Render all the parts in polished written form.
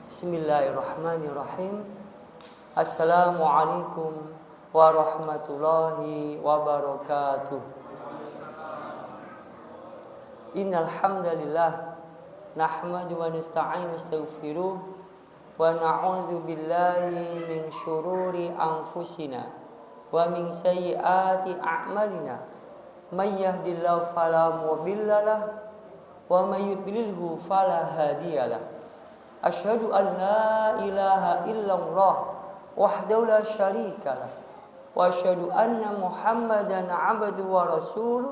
Bismillahirrahmanirrahim. Assalamualaikum warahmatullahi wabarakatuh. Innal hamdalillah nahmadu wa nasta'inu nastaghfiruh wa na'udzu billahi min syururi anfusina wa min sayyiati a'malina. May yahdihillahu fala mudhillalah wa may yudlilhu fala hadiyalah. Asyhadu an la ilaha illallah wahdahu la syarikalah wa asyhadu anna Muhammadan 'abduhu wa rasuluh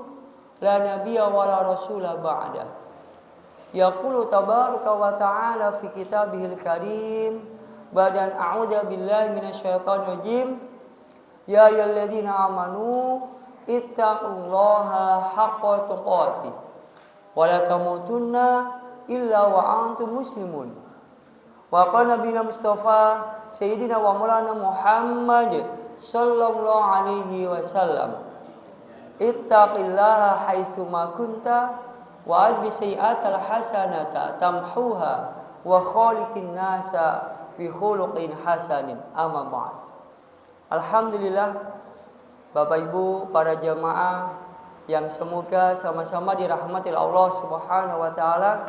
la nabiyya wa la rasula ba'da. Yaqulu tabaraka wa ta'ala fi kitabihil karim badan a'udzu billahi minasyaitonir rajim. Ya ayyuhalladzina amanu ittaqullaha haqqa tuqatih wa la tamutunna illa wa antum muslimun. Wa qala nabiyina Mustafa sayyidina wa maulana Muhammad sallallahu alaihi wasallam, ittaqillaha haitsu ma kunta wa adbi sayyi'atal hasanata tamhuha wa khaliqin nasa bi khuluqin hasanin. Amma ba'd. Alhamdulillah, Bapak Ibu para jamaah yang semoga sama-sama dirahmati Allah Subhanahu wa taala.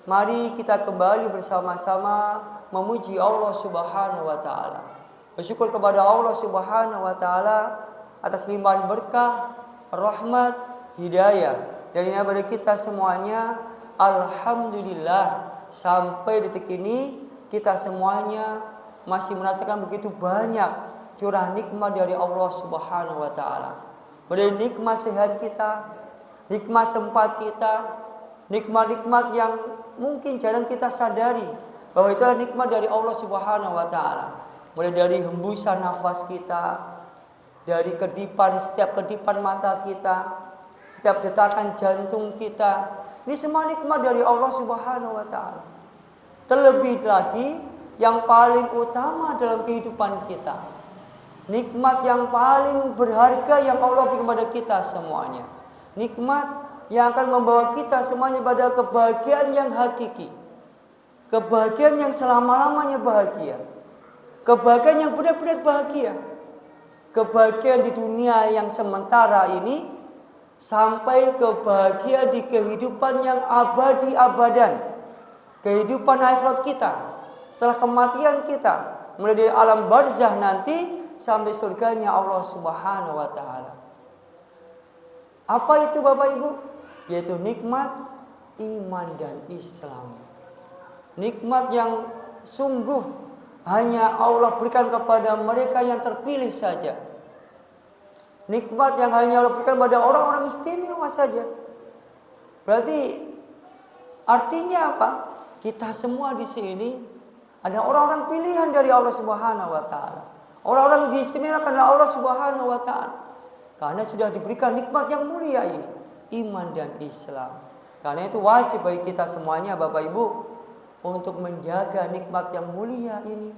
Mari kita kembali bersama-sama memuji Allah Subhanahu wa taala. Bersyukur kepada Allah Subhanahu wa taala atas limpahan berkah, rahmat, hidayah dari kepada kita semuanya. Alhamdulillah, sampai detik ini kita semuanya masih merasakan begitu banyak curah nikmat dari Allah Subhanahu wa taala. Dari nikmat sehat kita, nikmat sempat kita, nikmat-nikmat yang mungkin jarang kita sadari bahwa itu adalah nikmat dari Allah Subhanahu wa taala. Mulai dari hembusan nafas kita, dari setiap kedipan mata kita, setiap detakan jantung kita. Ini semua nikmat dari Allah Subhanahu wa taala. Terlebih lagi yang paling utama dalam kehidupan kita, nikmat yang paling berharga yang Allah berikan kepada kita semuanya. Nikmat yang akan membawa kita semuanya pada kebahagiaan yang hakiki. Kebahagiaan yang selama-lamanya bahagia. Kebahagiaan yang benar-benar bahagia. Kebahagiaan di dunia yang sementara ini sampai kebahagiaan di kehidupan yang abadi abadan. Kehidupan akhirat kita setelah kematian kita, mulai dari alam barzah nanti sampai surganya Allah Subhanahu wa taala. Apa itu Bapak Ibu? Yaitu nikmat iman dan Islam. Nikmat yang sungguh hanya Allah berikan kepada mereka yang terpilih saja. Nikmat yang hanya Allah berikan kepada orang-orang istimewa saja. Berarti artinya apa? Kita semua di sini ada orang-orang pilihan dari Allah Subhanahu wa taala. Orang-orang diistimewakan oleh Allah Subhanahu wa taala karena sudah diberikan nikmat yang mulia ini, iman dan Islam. Karena itu wajib bagi kita semuanya Bapak Ibu untuk menjaga nikmat yang mulia ini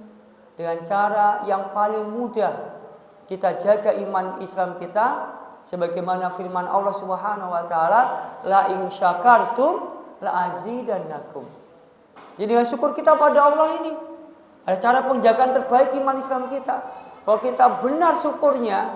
dengan cara yang paling mudah. Kita jaga iman Islam kita sebagaimana firman Allah Subhanahu wa taala, la in syakartum la azidannakum. Jadi dengan syukur kita pada Allah ini ada cara penjagaan terbaik iman Islam kita. Kalau kita benar syukurnya,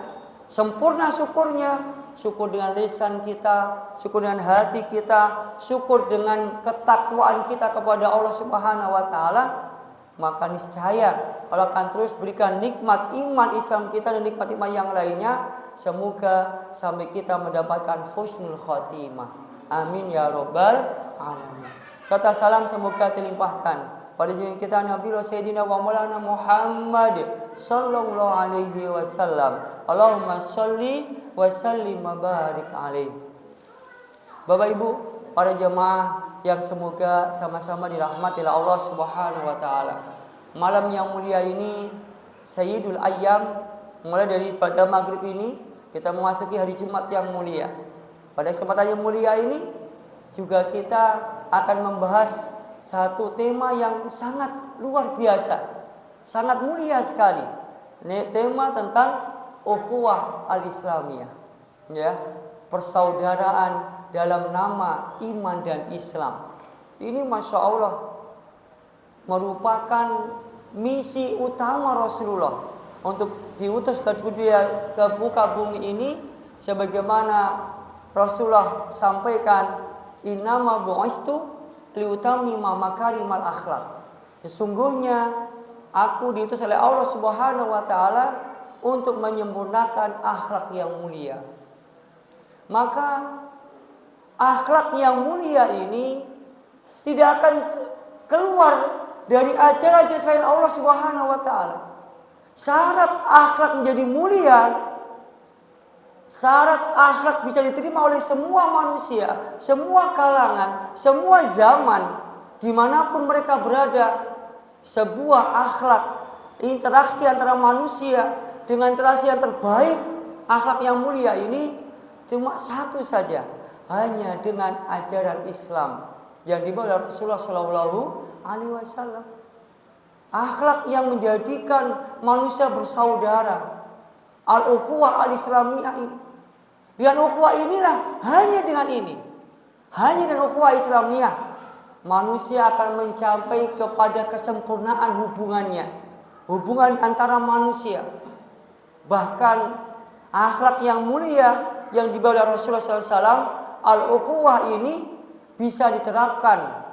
sempurna syukurnya, syukur dengan lisan kita, syukur dengan hati kita, syukur dengan ketakwaan kita kepada Allah Subhanahu wa taala, maka niscaya Allah akan terus berikan nikmat iman Islam kita dan nikmat iman yang lainnya. Semoga sampai kita mendapatkan husnul khotimah. Amin ya rabbal alamin. Serta salam semoga terlimpahkan pada junjungan kita Nabi Sayyidina wa Maulana Muhammad sallallahu alaihi wasallam. Allahumma sholli wa sallim wa barik alaihi. Bapak Ibu, para jemaah yang semoga sama-sama dirahmati oleh Allah Subhanahu wa taala. Malam yang mulia ini Sayyidul Ayyam, mulai dari pada maghrib ini kita memasuki hari Jumat yang mulia. Pada kesempatan yang mulia ini juga kita akan membahas satu tema yang sangat luar biasa, sangat mulia sekali. Ini tema tentang ukhuwah al-islamiyah, ya, persaudaraan dalam nama iman dan Islam. Ini Masya Allah merupakan misi utama Rasulullah untuk diutus ke muka bumi ini, sebagaimana Rasulullah sampaikan, innama bu'istu liutammima makarimal akhlak. Sesungguhnya aku diutus oleh Allah Subhanahu wa taala untuk menyempurnakan akhlak yang mulia. Maka akhlak yang mulia ini tidak akan keluar dari ajaran selain Allah Subhanahu wa taala. Syarat akhlak menjadi mulia, syarat akhlak bisa diterima oleh semua manusia, semua kalangan, semua zaman, dimanapun mereka berada. Sebuah akhlak, interaksi antara manusia dengan interaksi yang terbaik, akhlak yang mulia ini cuma satu saja, hanya dengan ajaran Islam yang dibawa oleh Rasulullah Shallallahu Alaihi Wasallam. Akhlak yang menjadikan manusia bersaudara, al-ukhuwah al-islamiyah ini. Dengan ukhuwah inilah, hanya dengan ini, hanya dengan ukhuwah islamiyah, manusia akan mencapai kepada kesempurnaan hubungannya, hubungan antara manusia. Bahkan akhlak yang mulia yang dibawa oleh Rasulullah SAW, al-ukhuwah ini bisa diterapkan,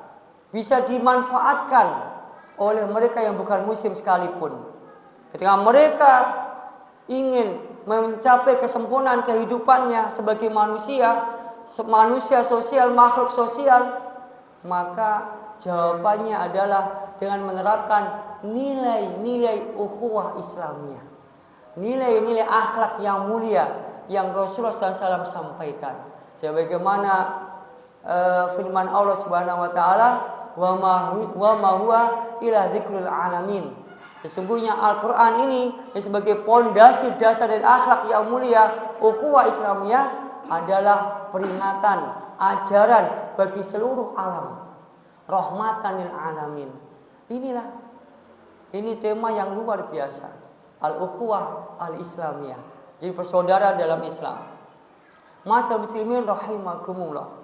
bisa dimanfaatkan oleh mereka yang bukan muslim sekalipun. Ketika mereka ingin mencapai kesempurnaan kehidupannya sebagai manusia, manusia sosial, makhluk sosial, maka jawabannya adalah dengan menerapkan nilai-nilai ukhuwah Islamiyah, nilai-nilai akhlak yang mulia yang Rasulullah SAW sampaikan. Sebagaimana firman Allah Subhanahu wa taala, wa ma huwa ila dzikril alamin. Sesungguhnya Al-Qur'an ini sebagai pondasi dasar dan akhlak yang mulia, ukhuwah Islamiyah adalah peringatan, ajaran bagi seluruh alam, rahmatan lil alamin. Ini tema yang luar biasa, al-ukhuwah al-islamiyah. Jadi persaudaraan dalam Islam. Masa muslimin rahimakumullah.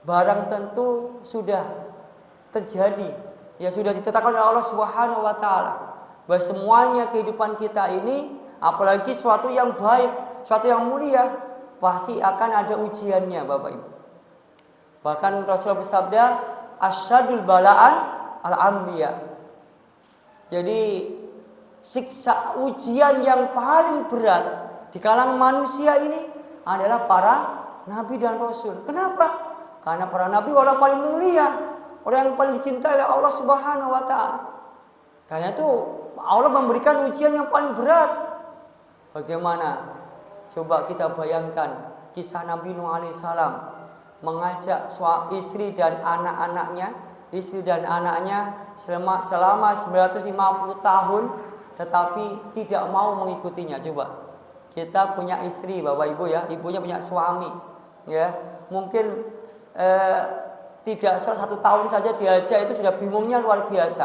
Barang tentu sudah terjadi, ya sudah ditetapkan oleh Allah Subhanahu wa taala, bahwa semuanya kehidupan kita ini, apalagi suatu yang baik, suatu yang mulia, pasti akan ada ujiannya, Bapak Ibu. Bahkan Rasulullah bersabda, asyadul bala'an al-anbiya. Jadi siksa ujian yang paling berat di kalangan manusia ini adalah para nabi dan rasul. Kenapa? Karena para nabi orang paling mulia, orang yang paling dicintai oleh Allah Subhanahu wa taala. Karena itu Allah memberikan ujian yang paling berat. Bagaimana? Coba kita bayangkan kisah Nabi Nuh alaihissalam mengajak istri dan anak-anaknya, selama 950 tahun, tetapi tidak mau mengikutinya. Coba kita punya istri, Bapak Ibu ya, ibunya punya suami, ya, mungkin tidak 1 tahun saja diajak itu sudah bingungnya luar biasa.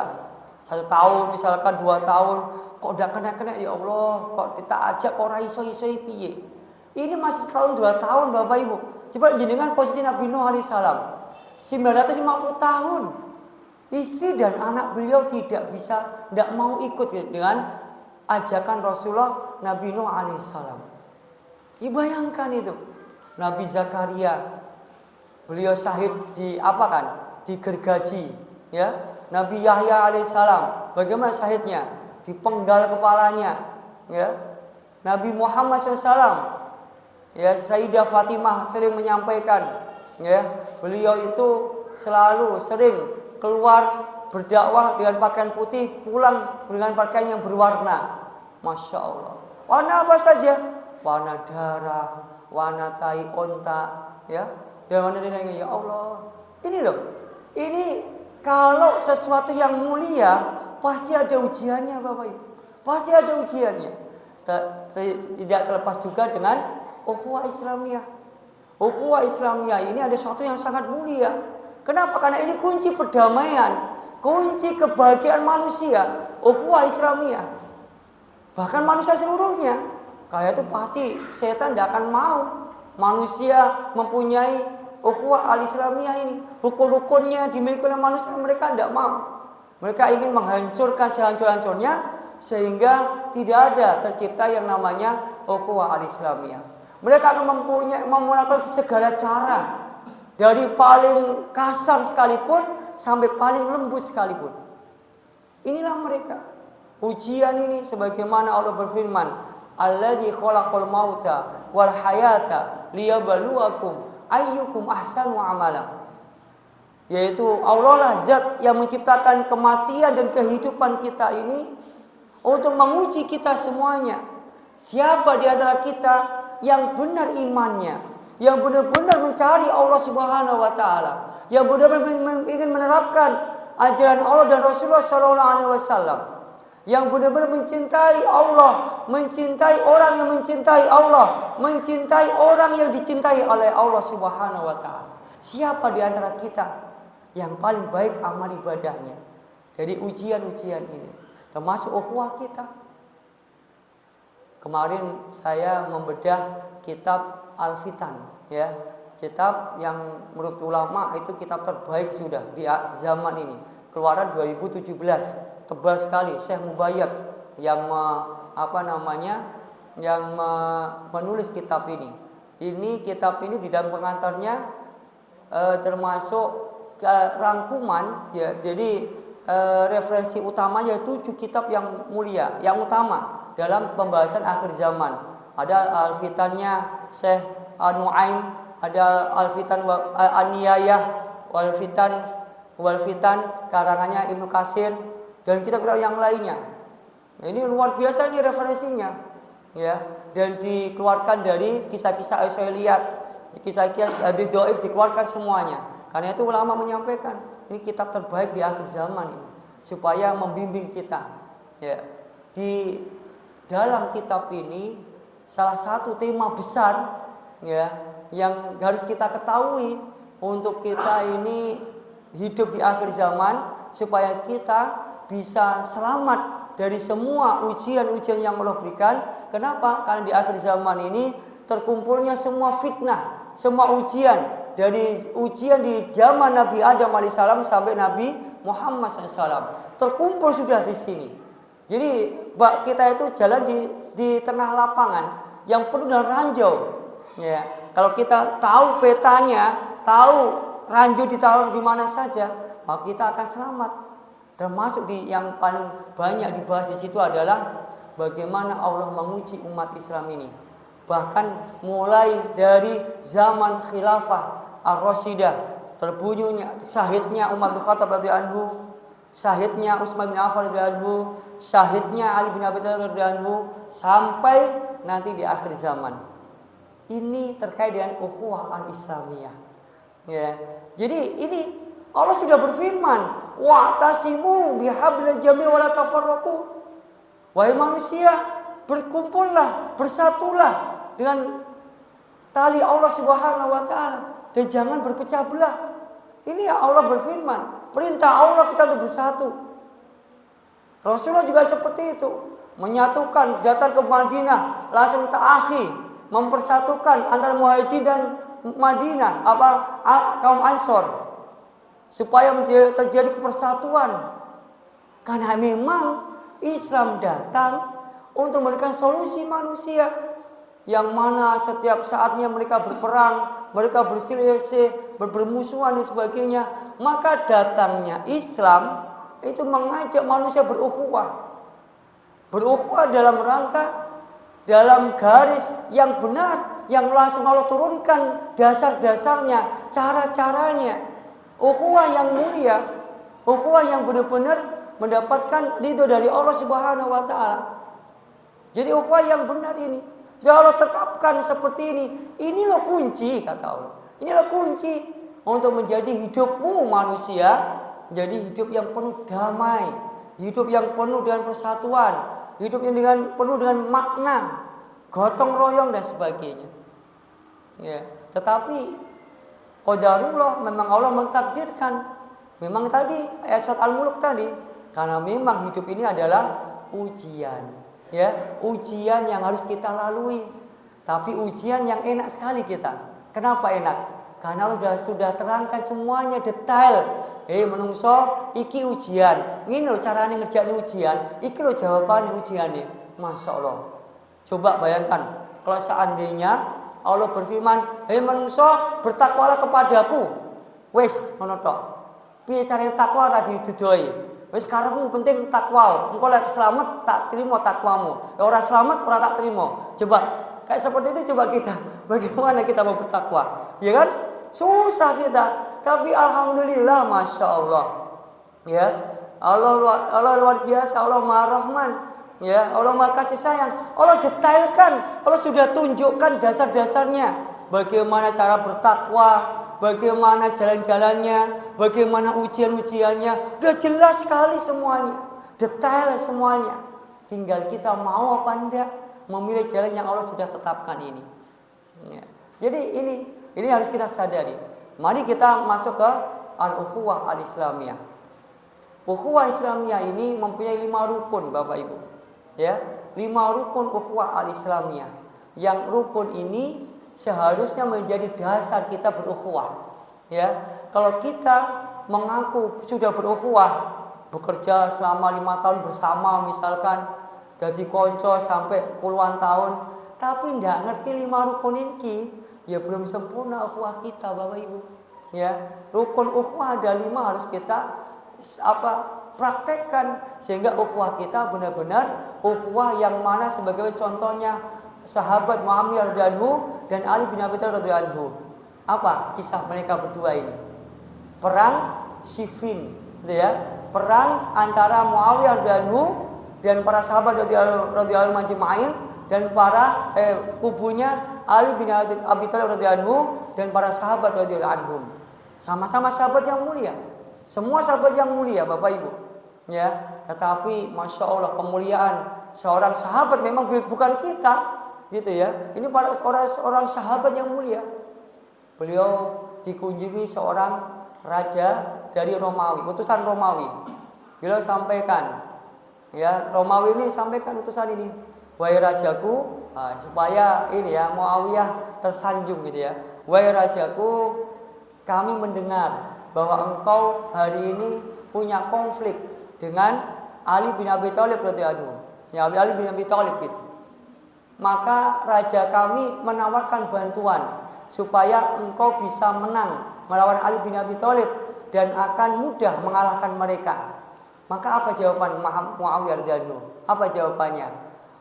1 tahun misalkan, 2 tahun, kok udah kena ya Allah, kok kita ajak kok ora iso piye. Ini masih 1 tahun 2 tahun, Bapak Ibu. Coba jenengan posisi Nabi Nuh alaihissalam 950 tahun. Istri dan anak beliau tidak mau ikut dengan ajakan Rasulullah Nabi Nuh alaihissalam. Bayangkan itu. Nabi Zakaria, beliau syahid digergaji, ya. Nabi Yahya alaihissalam, bagaimana syahidnya? Dipenggal kepalanya, ya. Nabi Muhammad SAW, ya, Sayyidah Fatimah sering menyampaikan, ya, beliau itu sering keluar berdakwah dengan pakaian putih, pulang dengan pakaian yang berwarna. Masya Allah. Warna apa saja? Warna darah, warna tai onta, ya. Dan warna ya Allah. Ini loh. Ini kalau sesuatu yang mulia pasti ada ujiannya, Bapak Ibu. Pasti ada ujiannya. Tidak terlepas juga dengan ukhuwah Islamiyah. Ukhuwah Islamiyah ini ada sesuatu yang sangat mulia. Kenapa? Karena ini kunci perdamaian, kunci kebahagiaan manusia, ukhuwah Islamiyah. Bahkan manusia seluruhnya. Kayak itu pasti setan tidak akan mau manusia mempunyai ukhuwah al-Islamiyah ini. Rukun-rukunnya dimiliki oleh manusia, mereka tidak mau. Mereka ingin menghancurkan sehancur-hancurnya sehingga tidak ada tercipta yang namanya ukhuwah al-Islamiyah. Mereka akan menggunakan segala cara, dari paling kasar sekalipun sampai paling lembut sekalipun. Inilah mereka. Ujian ini sebagaimana Allah berfirman, "Alladzi khalaqal mauta wal hayata liyabluwakum ayyukum ahsanu amala." Yaitu Allah lah zat yang menciptakan kematian dan kehidupan kita ini untuk menguji kita semuanya. Siapa di antara kita yang benar imannya, yang benar-benar mencari Allah Subhanahu wa taala, yang benar-benar ingin menerapkan ajaran Allah dan Rasulullah sallallahu alaihi wasallam, yang benar-benar mencintai Allah, mencintai orang yang mencintai Allah, mencintai orang yang dicintai oleh Allah Subhanahu wa taala. Siapa di antara kita yang paling baik amal ibadahnya dari ujian-ujian ini, termasuk ukhuwah kita? Kemarin saya membedah kitab Al-Fitan, ya, kitab yang menurut ulama itu kitab terbaik sudah di zaman ini, keluaran 2017, tebal sekali. Syekh Mubayyad yang menulis kitab ini. Ini kitab ini di dalam pengantarnya termasuk rangkuman, ya. Jadi referensi utamanya 7 kitab yang mulia, yang utama dalam pembahasan akhir zaman. Ada Al-Fitannya Syekh Nuaim, ada Al-Fitan An-Niyayah, Wal-Fitan karangannya Ibnu Katsir, dan kitab-kitab yang lainnya. Nah, ini luar biasa ini referensinya, ya. Dan dikeluarkan dari kisah-kisah Israiliyat, kisah-kisah hadits dhaif dikeluarkan semuanya. Karena itu ulama menyampaikan ini kitab terbaik di akhir zaman ini, supaya membimbing kita, ya. Di dalam kitab ini salah satu tema besar, ya, yang harus kita ketahui untuk kita ini hidup di akhir zaman, supaya kita bisa selamat dari semua ujian-ujian yang Allah berikan. Kenapa? Karena di akhir zaman ini terkumpulnya semua fitnah, semua ujian. Dari ujian di zaman Nabi Adam alaihissalam sampai Nabi Muhammad SAW terkumpul sudah di sini. Jadi kita itu jalan di tengah lapangan yang penuh dengan ranjau, ya. Kalau kita tahu petanya, tahu ranjau ditaruh di mana saja, maka kita akan selamat. Termasuk yang paling banyak dibahas di situ adalah bagaimana Allah menguji umat Islam ini. Bahkan mulai dari zaman khilafah Ar-Rasyidah, terbunuhnya syahidnya Umar bin Khattab radhiyallahu anhu, syahidnya Utsman bin Affan radhiyallahu anhu, syahidnya Ali bin Abi Thalib radhiyallahu anhu, sampai nanti di akhir zaman. Ini terkait dengan ukhuwah al-Islamiyah, ya. Jadi ini Allah sudah berfirman, "Wa'tasimu bihablil jami' wa la tafarraqu." Wahai manusia, berkumpullah, bersatulah dengan tali Allah Subhanahu wa taala dan jangan berpecah belah. Ini ya Allah berfirman, perintah Allah kita untuk bersatu. Rasulullah juga seperti itu, menyatukan, datang ke Madinah langsung ta'akhi, mempersatukan antara Muhajir dan Madinah, kaum Ansor, supaya terjadi persatuan. Karena memang Islam datang untuk memberikan solusi manusia, yang mana setiap saatnya mereka berperang, mereka berselisih, bermusuhan dan sebagainya. Maka datangnya Islam itu mengajak manusia berukhuwah. Berukhuwah dalam rangka, dalam garis yang benar, yang langsung Allah turunkan dasar-dasarnya, cara-caranya. Ukhuwah yang mulia, ukhuwah yang benar-benar mendapatkan ridho dari Allah Subhanahu wa taala. Jadi ukhuwah yang benar ini sudah Allah tetapkan seperti ini. Inilah kunci, kata Allah. Inilah kunci untuk menjadi hidupmu manusia, menjadi hidup yang penuh damai, hidup yang penuh dengan persatuan, hidup yang penuh dengan makna, gotong royong dan sebagainya. Ya, tetapi qadarullah, memang Allah mentakdirkan Memang tadi ayat surat Al-Mulk tadi, karena memang hidup ini adalah ujian, ya, ujian yang harus kita lalui. Tapi ujian yang enak sekali kita. Kenapa enak? Karena sudah terangkan semuanya detail. Menungso iki ujian. Ngene lho carane ngerjain ujian, iki lho jawaban ujiannya. Masya Allah. Coba bayangkan kalau seandainya Allah berfirman, menungso bertakwalah kepadaku. Wes ngono tok. Piye carane takwa tadi didoi? Wis karepmu penting takwa. Engko lek selamat tak terima takwamu. Ora selamat ora tak terima. Coba kayak seperti itu coba kita. Bagaimana kita mau bertakwa? Ya kan? Susah kita. Tapi alhamdulillah Masya Allah. Ya. Allah luar biasa, Allah Maha Rahman. Ya, Allah Maha Kasih Sayang. Allah detailkan, Allah sudah tunjukkan dasar-dasarnya. Bagaimana cara bertakwa, bagaimana jalan-jalannya, bagaimana ujian-ujiannya. Sudah jelas sekali semuanya. Detail semuanya. Tinggal kita mau apa enggak memilih jalan yang Allah sudah tetapkan ini. Ya. Jadi ini harus kita sadari. Mari kita masuk ke al-ukhuwah al-islamiyah. Ukhuwah Islamiyah ini mempunyai 5 rukun Bapak Ibu. Ya, 5 rukun ukhuwah al-islamiyah. Yang rukun ini seharusnya menjadi dasar kita berukhuwah. Ya, kalau kita mengaku sudah berukhuwah, bekerja selama 5 tahun bersama misalkan, jadi konco sampai puluhan tahun, tapi tidak ngerti 5 rukun ini, ya belum sempurna ukhuwah kita Bapak Ibu. Ya, rukun ukhuwah ada 5 harus kita praktekkan sehingga ukhuwah kita benar-benar ukhuwah yang mana sebagai contohnya sahabat Muawiyah radhiyallahu anhu dan Ali bin Abi Thalib radhiyallahu anhu. Apa kisah mereka berdua ini? Perang Siffin, gitu ya. Perang antara Muawiyah radhiyallahu anhu dan para sahabat radhiyallahu anhum majma'in dan para kubunya Ali bin Abi Thalib radhiyallahu anhu dan para sahabat radhiyallahu anhum. Sama-sama sahabat yang mulia. Semua sahabat yang mulia Bapak Ibu. Ya, tetapi Masya Allah kemuliaan seorang sahabat memang bukan kita, gitu ya. Ini para seorang sahabat yang mulia. Beliau dikunjungi seorang raja dari Romawi, utusan Romawi. Beliau sampaikan, ya, Romawi ini sampaikan utusan ini, wahai rajaku, supaya ini ya Muawiyah tersanjung gitu ya. Wahai rajaku, kami mendengar bahwa engkau hari ini punya konflik dengan Ali bin Abi Thalib radhiyallahu anhu. Ya, Ali bin Abi Thalib gitu. Maka raja kami menawarkan bantuan supaya engkau bisa menang melawan Ali bin Abi Thalib dan akan mudah mengalahkan mereka. Maka apa jawaban Muawiyah radhiyallahu anhu? Apa jawabannya?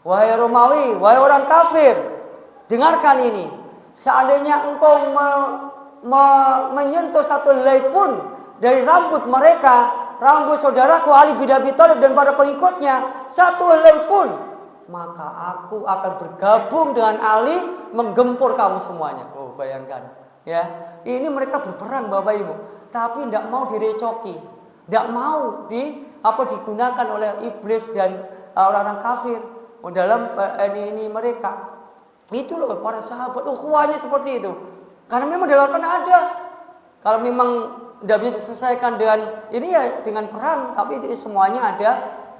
Wahai Romawi, wahai orang kafir, dengarkan ini. Seandainya engkau menyentuh satu helai pun dari rambut mereka, rambut saudaraku Ali bin Abi Thalib dan para pengikutnya, satu helai pun, maka aku akan bergabung dengan Ali menggempur kamu semuanya. Oh, bayangkan, ya. Ini mereka berperang Bapak Ibu, tapi tidak mau direcoki, tidak mau digunakan oleh iblis dan orang-orang kafir dalam ini mereka. Itu loh para sahabat, ukhuwahnya seperti itu. Karena memang dilakukan ada. Kalau memang tidak bisa diselesaikan dengan ini ya dengan perang, tapi itu semuanya ada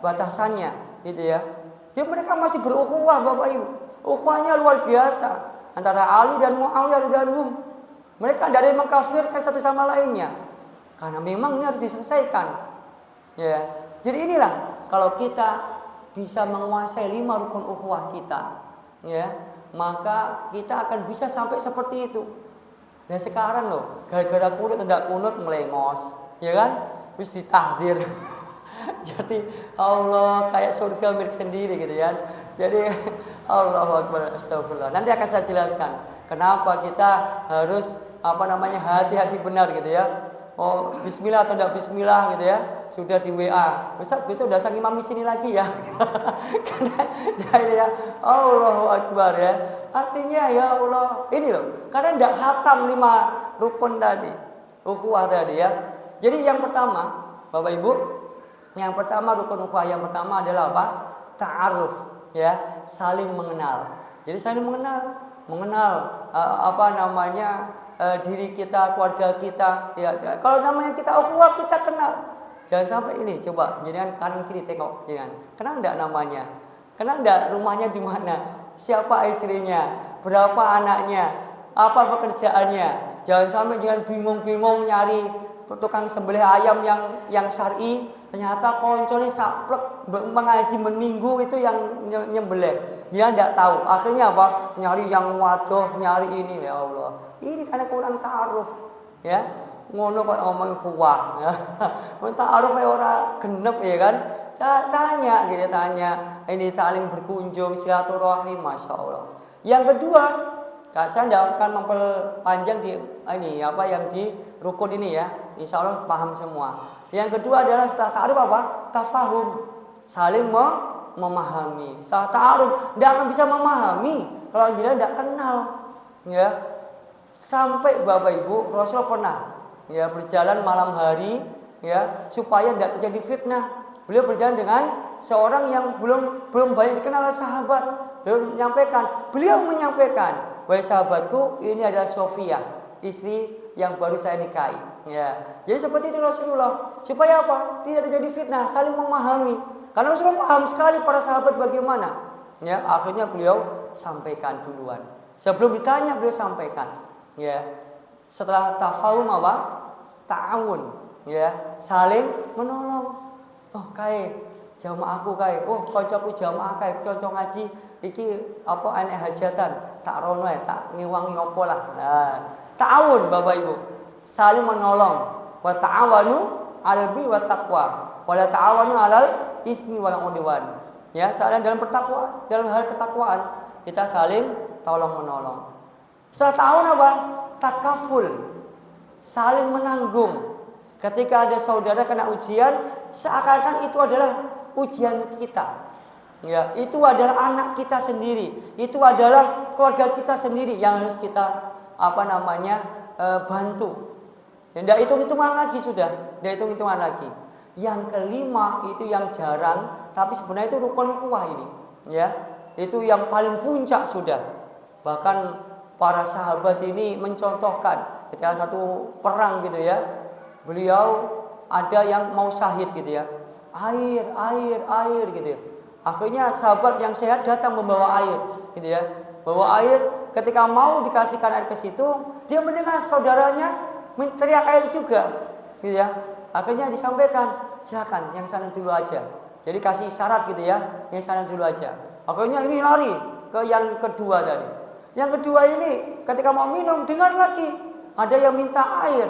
batasannya, gitu ya. Jadi mereka masih berukhuwah Bapak Ibu. Ukhuwahnya luar biasa antara Ali dan Muawiyah radhiyallahu anhum. Mereka dari mengkafirkan satu sama lainnya. Karena memang ini harus diselesaikan. Ya. Jadi inilah kalau kita bisa menguasai 5 rukun ukhuwah kita, ya, maka kita akan bisa sampai seperti itu. Dan sekarang loh, gara-gara kunut tidak kunut melengos, ya kan? Terus ditahdir. Jadi Allah kayak surga milik sendiri gitu ya. Jadi Allahu Akbar, astagfirullah. Nanti akan saya jelaskan kenapa kita harus hati-hati benar gitu ya. Oh, bismillah atau tidak bismillah gitu ya. Sudah di WA. Ustaz, besok udah sang imam di sini lagi ya. Karena ini ya, Allahu Akbar ya. Artinya ya Allah, ini loh. Karena tidak khatam 5 rukun tadi. Ukhuwah tadi ya. Jadi yang pertama, Bapak Ibu, yang pertama rukun ukhuwah yang pertama adalah apa? Ta'aruf ya, saling mengenal. Jadi saling mengenal diri kita, keluarga kita. Ya, kalau namanya kita ukhuwah, kita kenal. Jangan sampai ini, coba jangan kanan kiri tengok, jangan. Kenal enggak namanya? Kenal enggak rumahnya di mana? Siapa istrinya? Berapa anaknya? Apa pekerjaannya? Jangan sampai jangan bingung-bingung nyari tukang sembelih ayam yang syar'i, ternyata koncone saplek mengaji meninggu itu yang nyembelih. Dia enggak tahu. Akhirnya apa? Nyari yang wadoh, nyari ini, ya Allah. Ini karena kurang ta'aruf, ya. Ngono kok ngomong kuah. Ya. Ta'aruf ora genep ya kan? Tanya gitu, tanya. Ini saling berkunjung, silaturahim, Masya Allah. Yang kedua, saya tidak akan memperpanjang di ini apa yang di rukun ini ya. Insya Allah paham semua. Yang kedua adalah setelah ta'aruf apa? Tafahum. Saling memahami. Setelah ta'aruf tidak akan bisa memahami kalau kita tidak kenal. Ya. Sampai Bapak Ibu, Rasulullah pernah ya berjalan malam hari ya supaya tidak terjadi fitnah. Beliau berjalan dengan seorang yang belum banyak dikenal oleh sahabat. Beliau menyampaikan, "Wahai sahabatku, ini adalah Sofia, istri yang baru saya nikahi." Ya. Jadi seperti itu Rasulullah. Supaya apa? Tidak terjadi fitnah, saling memahami. Karena Rasulullah paham sekali para sahabat bagaimana. Ya, akhirnya beliau sampaikan duluan. Sebelum ditanya beliau sampaikan. Ya. Setelah tafahum apa? Ta'awun. Ya, saling menolong. Oh, kae jamaahku kae. Oh, kancaku jamaah kae, kanca ngaji iki apa enek hajatan, tak rono ya, tak ngewangi apa lah. Nah, ta'awun Bapak Ibu. Saling menolong. Wa ta'awanu 'alal birri wat taqwa. Wa la ta'awanu 'alal ismi wal 'udwan. Ya, saling dalam bertakwa, dalam hal ketakwaan kita saling tolong menolong. Setelah ta'awun apa? Takaful. Saling menanggung. Ketika ada saudara kena ujian, seakan-akan itu adalah ujian kita. Ya, itu adalah anak kita sendiri, itu adalah keluarga kita sendiri yang harus kita bantu. Tidak hitung-hitungan lagi sudah, tidak hitung-hitungan lagi. Yang kelima itu yang jarang, tapi sebenarnya itu rukun ukhuwah ini. Ya, itu yang paling puncak sudah. Bahkan para sahabat ini mencontohkan ketika satu perang gitu ya, beliau ada yang mau syahid gitu ya, air gitu ya. Akhirnya sahabat yang sehat datang membawa air gitu ya, bawa air. Ketika mau dikasihkan air ke situ, dia mendengar saudaranya teriak air juga gitu ya. Akhirnya disampaikan, silakan yang sana dulu aja. Jadi kasih isyarat gitu ya, yang sana dulu aja. Akhirnya ini lari ke yang kedua tadi. Yang kedua ini ketika mau minum, dengar lagi ada yang minta air.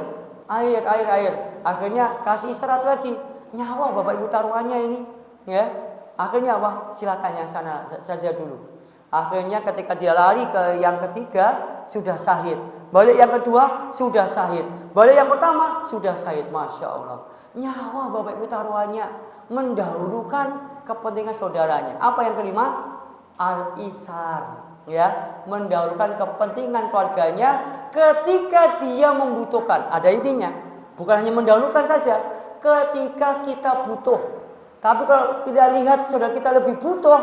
Akhirnya kasih isyarat lagi, nyawa Bapak Ibu taruhannya ini, ya. Akhirnya apa? Silakan yang sana saja dulu. Akhirnya ketika dia lari ke yang ketiga sudah syahid. Balik yang kedua sudah syahid. Balik yang pertama sudah syahid. Masya Allah. Nyawa Bapak Ibu taruhannya mendahulukan kepentingan saudaranya. Apa yang kelima? Al-isar. Ya, mendahulukan kepentingan keluarganya ketika dia membutuhkan. Ada intinya, bukan hanya mendahulukan saja ketika kita butuh. Tapi kalau kita lihat saudara kita lebih butuh,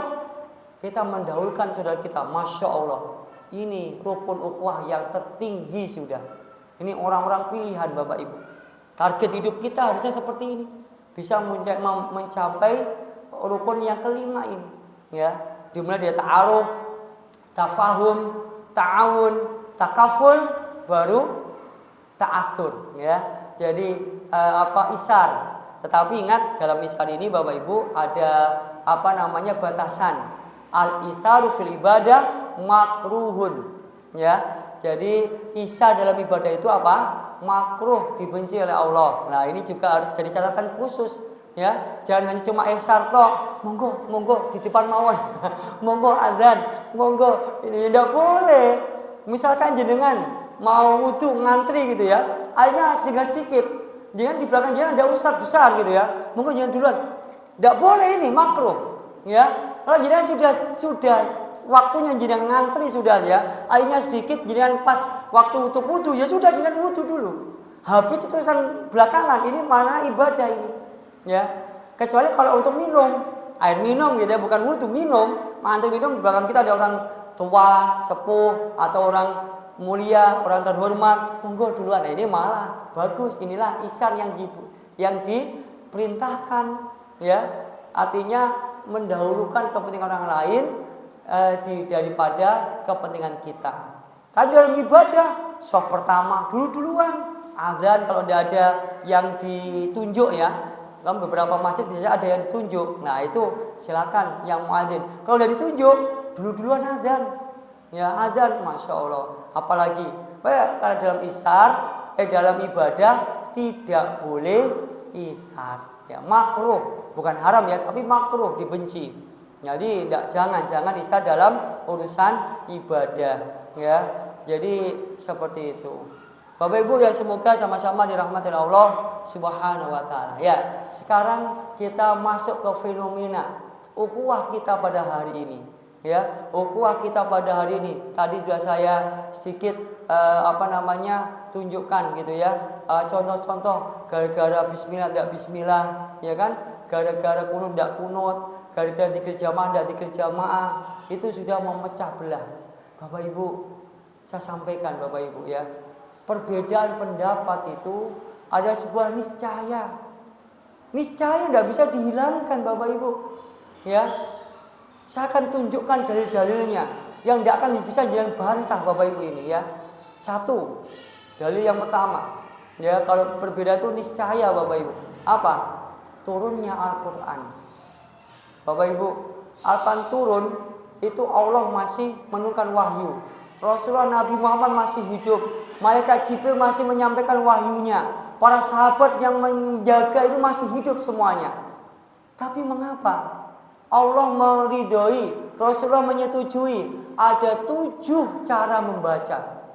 kita mendahulukan saudara kita. Masya Allah, ini rukun ukhuwah yang tertinggi sudah. Ini orang-orang pilihan Bapak Ibu. Target hidup kita harusnya seperti ini, bisa mencapai rukun yang kelima ini. Ya, dimulai dari ta'aruf, tafahum, ta'awun, takaful, baru ta'athur ya. Jadi isar. Tetapi ingat dalam isar ini Bapak Ibu ada batasan. Al-isaru fil ibadah makruhun ya. Jadi isar dalam ibadah itu apa? Makruh, dibenci oleh Allah. Nah, ini juga harus jadi catatan khusus. Ya, jangan hanya cuma ihsar tok, monggo di depan mawon, monggo azan, monggo ini tidak boleh. Misalkan jenengan mau wudu ngantri gitu ya, airnya sedikit, jangan di belakang jangan ada ustadz besar gitu ya, monggo jangan duluan, tidak boleh, ini makruh. Ya, kalau jenengan sudah waktunya jenengan ngantri sudah ya, airnya sedikit, jenengan pas waktu untuk wudu ya sudah jenengan wudu dulu, habis itu urusan belakangan. Ini mana ibadah ini. Ya, kecuali kalau untuk minum, air minum gitu ya, bukan wudu, minum, ngantri minum, di belakang kita ada orang tua, sepuh, atau orang mulia, orang terhormat, monggo duluan. Nah, ini malah bagus. Inilah ihsan yang diperintahkan, ya. Artinya mendahulukan kepentingan orang lain daripada kepentingan kita. Tapi dalam ibadah, saf pertama duluan. Azan kalau tidak ada yang ditunjuk, ya. Kan beberapa masjid biasanya ada yang ditunjuk. Nah, itu silakan yang muadzin. Kalau udah ditunjuk, duluan azan. Ya, azan, masya Allah. Apalagi, karena dalam ibadah tidak boleh isar. Ya, makruh, bukan haram ya, tapi makruh, dibenci. Jadi jangan isar dalam urusan ibadah. Ya, jadi seperti itu. Bapak Ibu yang semoga sama-sama dirahmati Allah Subhanahu wa taala. Ya, sekarang kita masuk ke fenomena ukhuwah kita pada hari ini. Ya, ukhuwah kita pada hari ini. Tadi sudah saya sedikit tunjukkan gitu ya. Contoh-contoh gara-gara bismillah tidak bismillah, ya kan? Gara-gara kunut tidak kunut, gara-gara dzikir jamaah tidak dzikir jamaah, itu sudah memecah belah. Bapak Ibu, saya sampaikan Bapak Ibu ya. Perbedaan pendapat itu ada sebuah niscaya. Niscaya tidak bisa dihilangkan Bapak Ibu. Ya, saya akan tunjukkan dalil-dalilnya yang tidak akan bisa dibantah Bapak Ibu ini ya. Satu, dalil yang pertama. Ya, kalau perbedaan itu niscaya Bapak Ibu. Apa? Turunnya Al-Quran. Bapak Ibu, Al-Quran turun itu Allah masih menurunkan wahyu. Rasulullah Nabi Muhammad masih hidup. Malaikat Jibril masih menyampaikan wahyunya. Para sahabat yang menjaga itu masih hidup semuanya. Tapi mengapa Allah meridhoi, Rasulullah menyetujui ada 7 cara membaca?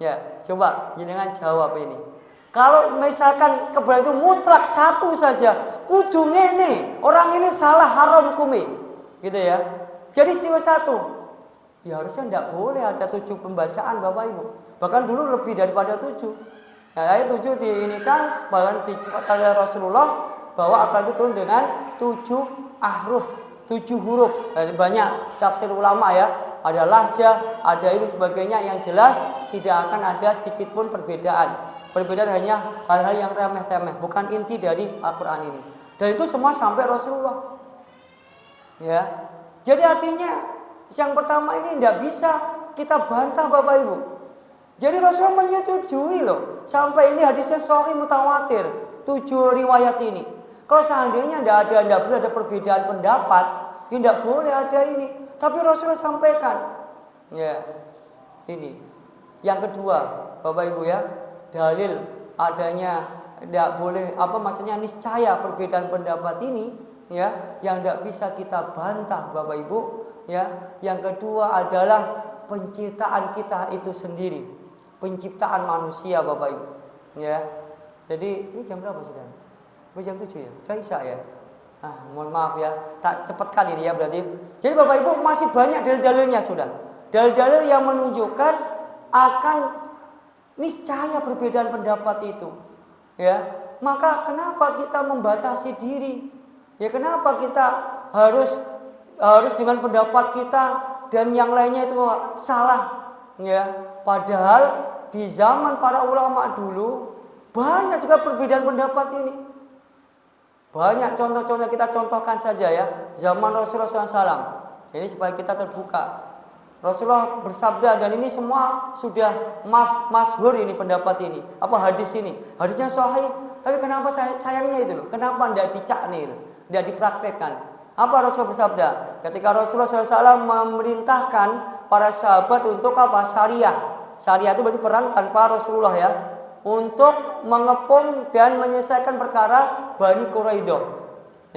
Ya, coba jenengan jawab ini. Kalau misalkan kebenaran itu mutlak satu saja, kudu ngene, orang ini salah haram hukumnya, gitu ya. Jadi cuma satu. Ya harusnya tidak boleh ada 7 pembacaan Bapak Ibu. Bahkan dulu lebih daripada 7. Nah, ayat 7 diinikan bahkan diceritakan oleh Rasulullah bahwa Al-Quran itu turun dengan 7 ahruf, 7 huruf. Dan banyak tafsir ulama ya, ada lahjah, ada ini sebagainya, yang jelas tidak akan ada sedikit pun perbedaan. Perbedaan hanya hal-hal yang remeh-temeh, bukan inti dari Al-Quran ini. Dan itu semua sampai Rasulullah. Ya. Jadi artinya yang pertama ini tidak bisa kita bantah Bapak Ibu. Jadi Rasulullah menyetujui loh. Sampai ini hadisnya sahih mutawatir. 7 riwayat ini. Kalau seandainya tidak boleh ada perbedaan pendapat, ya tidak boleh ada ini. Tapi Rasulullah sampaikan. Ya, ini. Yang kedua, Bapak Ibu ya, dalil adanya tidak boleh niscaya perbedaan pendapat ini ya, yang tidak bisa kita bantah Bapak Ibu. Ya, yang kedua adalah penciptaan kita itu sendiri, penciptaan manusia Bapak Ibu. Ya, jadi ini jam berapa sudah? Jam 7 ya, sudah isya ya. Mohon maaf ya, tak cepatkan ini ya berarti. Jadi Bapak Ibu masih banyak dalil-dalilnya sudah. Dalil-dalil yang menunjukkan akan niscaya perbedaan pendapat itu. Ya, maka kenapa kita membatasi diri? Ya, kenapa kita harus dengan pendapat kita dan yang lainnya itu salah, ya. Padahal di zaman para ulama dulu banyak juga perbedaan pendapat ini. Banyak contoh-contoh kita contohkan saja ya. Zaman Rasulullah SAW. Ini supaya kita terbuka. Rasulullah bersabda, dan ini semua sudah masyhur ini pendapat ini. Apa hadis ini? Hadisnya sahih. Tapi kenapa sayangnya itu loh? Kenapa tidak dicakni, tidak dipraktekkan? Apa Rasul bersabda? Ketika Rasulullah SAW memerintahkan para sahabat untuk apa? Syariah. Syariah itu berarti perang tanpa Rasulullah ya. Untuk mengepung dan menyelesaikan perkara Bani Quraidah.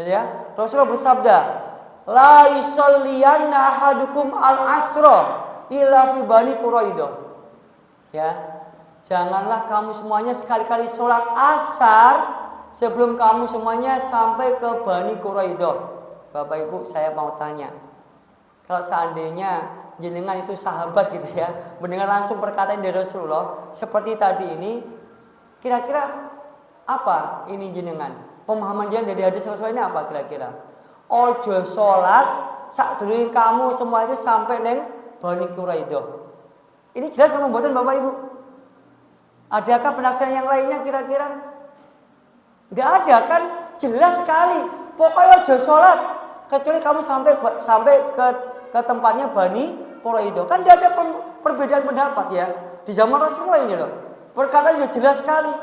Ya. Rasulullah bersabda, la yusalliyanna ahadukum al-asra illa fi Bani Quraidah. Ya. Janganlah kamu semuanya sekali-kali sholat asar sebelum kamu semuanya sampai ke Bani Quraidah. Bapak Ibu, saya mau tanya, kalau seandainya jenengan itu sahabat gitu ya, mendengar langsung perkataan dari Rasulullah seperti tadi ini, kira-kira apa ini jenengan? Pemahaman jenengan dari hadis Rasulullah ini apa kira-kira? Ojo sholat saat dulu kamu semua itu sampai neng Bani Quraidah. Ini jelas sama mboten Bapak Ibu? Adakah penafsiran yang lainnya kira-kira? Enggak ada kan? Jelas sekali. Pokoknya aja sholat kecuali kamu sampai ke tempatnya Bani Quraidah. Kan tidak ada perbedaan pendapat ya. Di zaman Rasulullah ini loh. Perkataan sudah jelas sekali.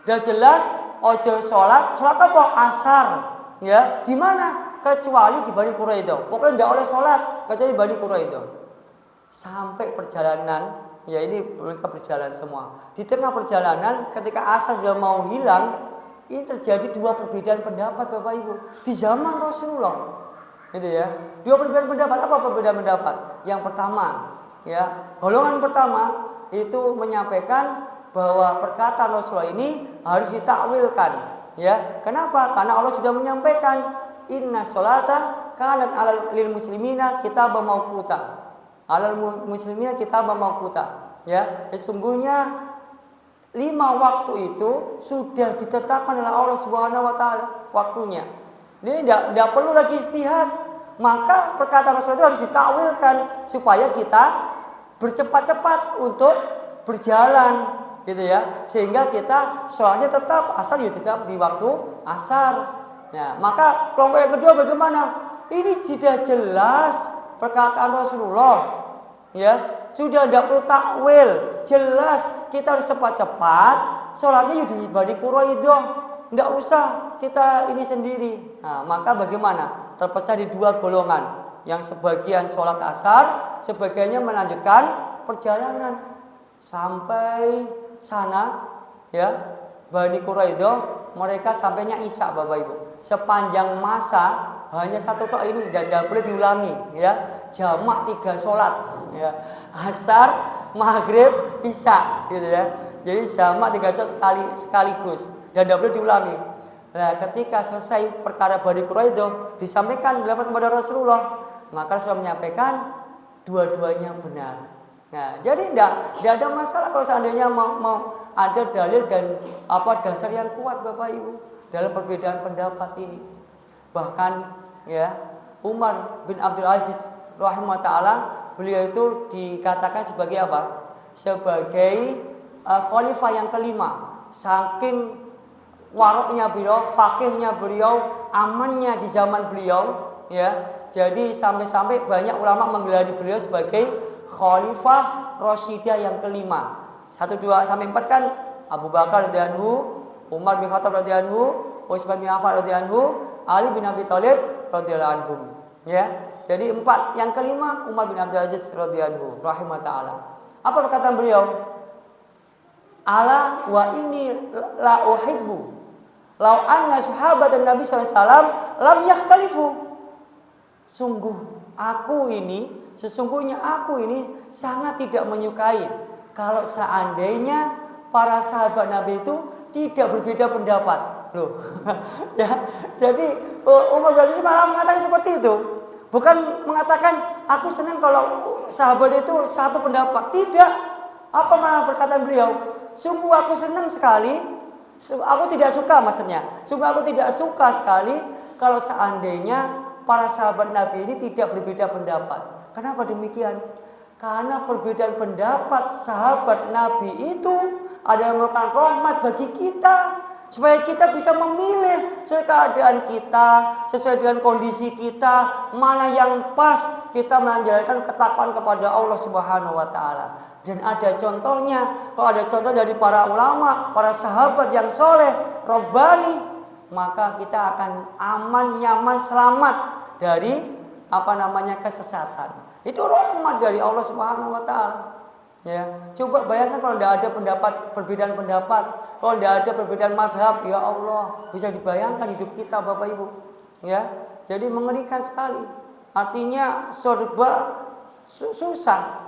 Sudah jelas ojo sholat apa? Asar. Ya, di mana? Kecuali di Bani Quraidah. Pokoknya tidak oleh sholat kecuali Bani Quraidah. Sampai perjalanan, ya ini mereka berjalan semua. Di tengah perjalanan ketika asar sudah mau hilang, ini terjadi dua perbedaan pendapat Bapak Ibu di zaman Rasulullah. Gitu ya. Dua perbedaan pendapat. Apa perbedaan pendapat? Yang pertama, ya, golongan pertama itu menyampaikan bahwa perkataan Rasulullah ini harus ditakwilkan, ya. Kenapa? Karena Allah sudah menyampaikan inna sholata kanat alal lil muslimina kitaban mauquta. Alal muslimina kitaban mauquta, ya. Sesungguhnya 5 waktu itu sudah ditetapkan oleh Allah Subhanahu wa taala waktunya. Ini tidak perlu lagi istihad. Maka perkataan Rasulullah itu harus ditakwilkan supaya kita bercepat-cepat untuk berjalan, gitu ya. Sehingga kita sholatnya tetap asar ya tetap di waktu asar. Nah, maka kelompok yang kedua bagaimana? Ini sudah jelas perkataan Rasulullah, ya. Sudah tidak perlu takwil, jelas kita harus cepat-cepat sholatnya di Bani Quraidah, tidak usah kita ini sendiri. Nah, maka bagaimana? Terpecah di dua golongan, yang sebagian sholat asar, sebagiannya melanjutkan perjalanan sampai sana, ya. Bani Quraidah mereka sampainya Isya Bapak Ibu. Sepanjang masa hanya satu kali ini dan tidak boleh diulangi, ya. Jamak 3 sholat, ya. Asar, maghrib, isya, gitu ya. Jadi jamak 3 sholat sekaligus dan tidak boleh diulangi. Nah, ketika selesai perkara Bani Quraidah disampaikan kepada Rasulullah, maka Rasulullah menyampaikan dua-duanya benar. Nah, jadi tidak ada masalah kalau seandainya mau ada dalil dan dasar yang kuat Bapak Ibu dalam perbedaan pendapat ini. Bahkan ya Umar bin Abdul Aziz rahimahullah taala, beliau itu dikatakan sebagai apa? Sebagai khalifah yang kelima. Saking waroknya beliau, fakihnya beliau, amannya di zaman beliau, ya. Jadi sampai-sampai banyak ulama menggelari beliau sebagai khalifah Rasyidah yang kelima. 1, 2, sampai 4 kan Abu Bakar radhiyallahu anhu, Umar bin Khattab radhiyallahu anhu, Utsman bin Affan radhiyallahu anhu, Ali bin Abi Thalib radhiyallahu anhu. Ya. Jadi 4, yang kelima Umar bin Abdul Aziz radhiyallahu anhu rahimah taala. Apa perkataan beliau? Ala wa inni la uhibbu lau anna sahabatan Nabi sallallahu alaihi wasallam lam yakhtalifu. Sesungguhnya aku ini sangat tidak menyukai kalau seandainya para sahabat Nabi itu tidak berbeda pendapat. Loh. Ya. Jadi Umar bin Abdul Aziz malah mengatakan seperti itu. Bukan mengatakan aku senang kalau sahabat itu satu pendapat. Tidak. Apa malah perkataan beliau? Sungguh aku senang sekali. Aku tidak suka maksudnya. Sungguh aku tidak suka sekali kalau seandainya para sahabat Nabi ini tidak berbeda pendapat. Kenapa demikian? Karena perbedaan pendapat sahabat Nabi itu adalah merupakan rahmat bagi kita. Supaya kita bisa memilih sesuai keadaan kita, sesuai dengan kondisi kita, mana yang pas kita menjalankan ketakwaan kepada Allah Subhanahu wa taala. Dan ada contohnya, kalau ada contoh dari para ulama, para sahabat yang soleh, Rabbani, maka kita akan aman, nyaman, selamat dari kesesatan. Itu rahmat dari Allah Subhanahu wa taala. Ya, coba bayangkan kalau tidak ada perbedaan pendapat, kalau tidak ada perbedaan madhab, ya Allah, bisa dibayangkan hidup kita Bapak Ibu. Ya, jadi mengerikan sekali. Artinya serba susah.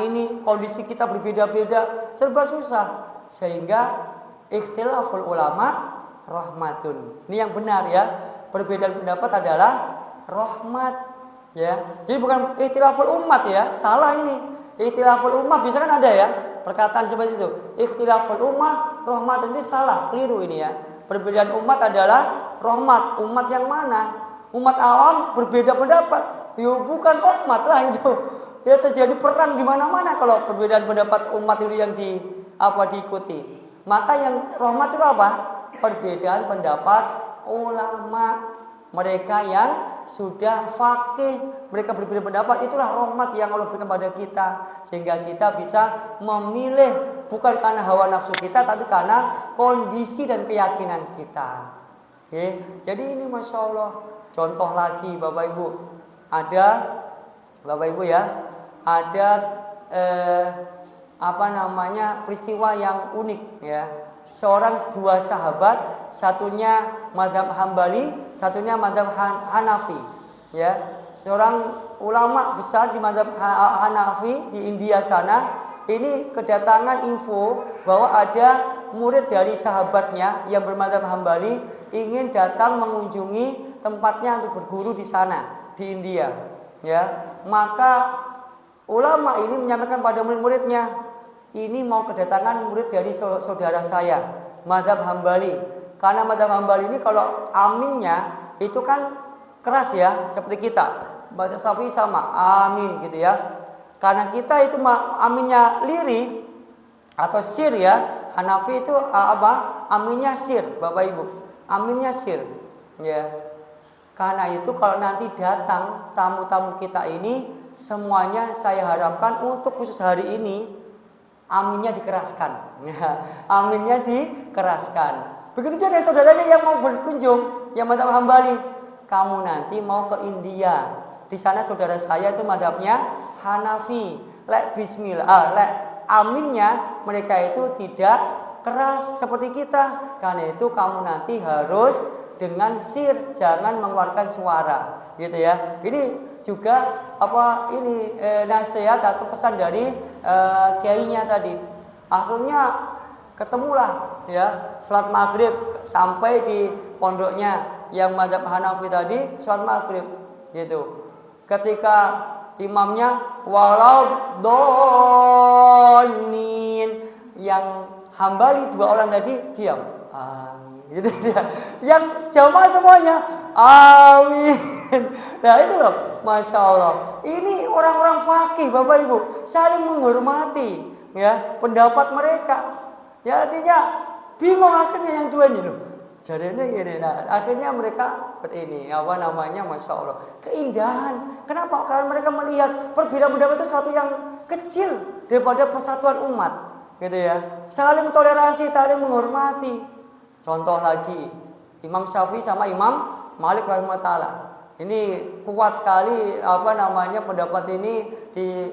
Ini kondisi kita berbeda-beda, serba susah. Sehingga ikhtilaful ulama rahmatun. Ini yang benar ya. Perbedaan pendapat adalah rahmat. Ya, jadi bukan ikhtilaful umat ya. Salah ini. Ikhtilaful ummah bisa kan ada ya perkataan seperti itu. Ikhtilaful ummah rahmat itu salah, keliru ini ya. Perbedaan umat adalah rahmat. Umat yang mana? Umat awam berbeda pendapat. Yo bukan rahmat lah itu. Ya terjadi perang di mana-mana kalau perbedaan pendapat umat ini yang diikuti. Maka yang rahmat itu apa? Perbedaan pendapat ulama. Mereka yang sudah faqih, mereka berbeda pendapat, itulah rahmat yang Allah berikan kepada kita, sehingga kita bisa memilih bukan karena hawa nafsu kita, tapi karena kondisi dan keyakinan kita. Oke. Jadi ini Masya Allah. Contoh lagi Bapak Ibu, ada Bapak Ibu ya, ada peristiwa yang unik ya. Dua sahabat, satunya mazhab Hambali, satunya mazhab Hanafi. Ya, seorang ulama besar di mazhab Hanafi di India sana, ini kedatangan info bahwa ada murid dari sahabatnya yang bermadzhab Hambali ingin datang mengunjungi tempatnya untuk berguru di sana di India. Ya, maka ulama ini menyampaikan pada murid-muridnya, ini mau kedatangan murid dari saudara saya, mazhab Hambali. Karena mazhab Hambali ini kalau aminnya itu kan keras ya, seperti kita. Mazhab Syafi'i sama, amin gitu ya. Karena kita itu aminnya lirih atau sir ya. Hanafi itu aminnya sir, Bapak Ibu. Aminnya sir. Ya. Karena itu kalau nanti datang tamu-tamu kita ini, semuanya saya harapkan untuk khusus hari ini aminnya dikeraskan. Aminnya dikeraskan. Begitu juga saudaranya yang mau berkunjung, yang mazhab Hambali. Kamu nanti mau ke India. Di sana saudara saya itu mazhabnya Hanafi. Lek aminnya mereka itu tidak keras seperti kita. Karena itu kamu nanti harus dengan sir, jangan mengeluarkan suara, gitu ya. Ini juga nasihat atau pesan dari kiainya tadi. Akhirnya ketemulah ya salat maghrib sampai di pondoknya yang mazhab Hanafi tadi, salat maghrib gitu. Ketika imamnya walau dolin, yang Hambali dua orang tadi diam. Gitu dia. Yang jamaah semuanya amin. Nah itu loh, Masya Allah. Ini orang-orang faqih Bapak Ibu, saling menghormati ya pendapat mereka. Ya artinya bingung akhirnya yang dua ini loh. Jadinya gini, nah akhirnya mereka Masya Allah, keindahan. Kenapa? Karena mereka melihat perbedaan pendapat itu satu yang kecil daripada persatuan umat, gitu ya. Saling toleransi, saling menghormati. Contoh lagi, Imam Syafi'i sama Imam Malik rahimahullah. Ini kuat sekali pendapat ini di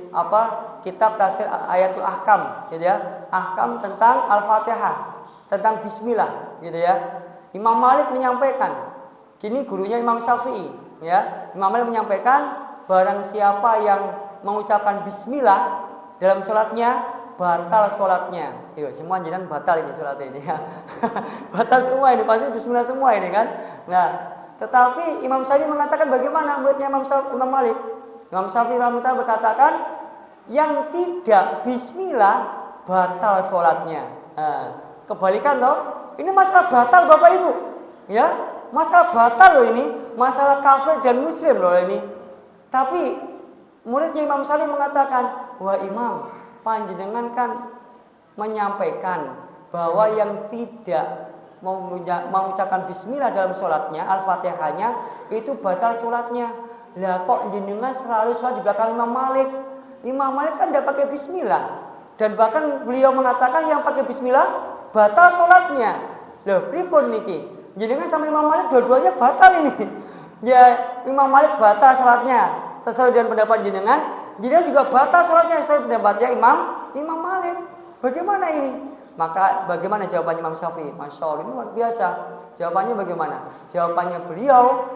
kitab Tafsir Ayatul Ahkam, gitu ya. Ahkam tentang Al-Fatihah, tentang bismillah, gitu ya. Imam Malik menyampaikan, kini gurunya Imam Syafi'i, ya. Imam Malik menyampaikan, barang siapa yang mengucapkan bismillah dalam sholatnya, batal sholatnya. Yo, semua jenengan batal ini sholatnya ini ya. Batal semua ini, pasti bismillah semua ini kan. Nah, tetapi Imam Syafi'i mengatakan bagaimana muridnya Imam Malik? Imam Syafi'i rahimahullah berkatakan, yang tidak bismillah batal sholatnya. Nah, kebalikan loh. Ini masalah batal Bapak Ibu. Ya, masalah batal loh ini, masalah kafir dan muslim loh ini. Tapi muridnya Imam Syafi'i mengatakan, wah Imam, panjenengan kan menyampaikan bahwa yang tidak mengucapkan bismillah dalam sholatnya, Al-Fatihahnya, itu batal sholatnya. Lah kok jenengan selalu sholat di belakang Imam Malik? Imam Malik kan tidak pakai bismillah. Dan bahkan beliau mengatakan yang pakai bismillah batal sholatnya. Loh, pripun niki? Jenengan sama Imam Malik dua-duanya batal ini. Ya, Imam Malik batal sholatnya sesuai dengan pendapat jenengan juga batal sholatnya sesuai pendapatnya Imam Malik. Bagaimana ini? Maka bagaimana jawaban Imam Syafi'i? Masya Allah, ini luar biasa. Jawabannya bagaimana? Jawabannya beliau,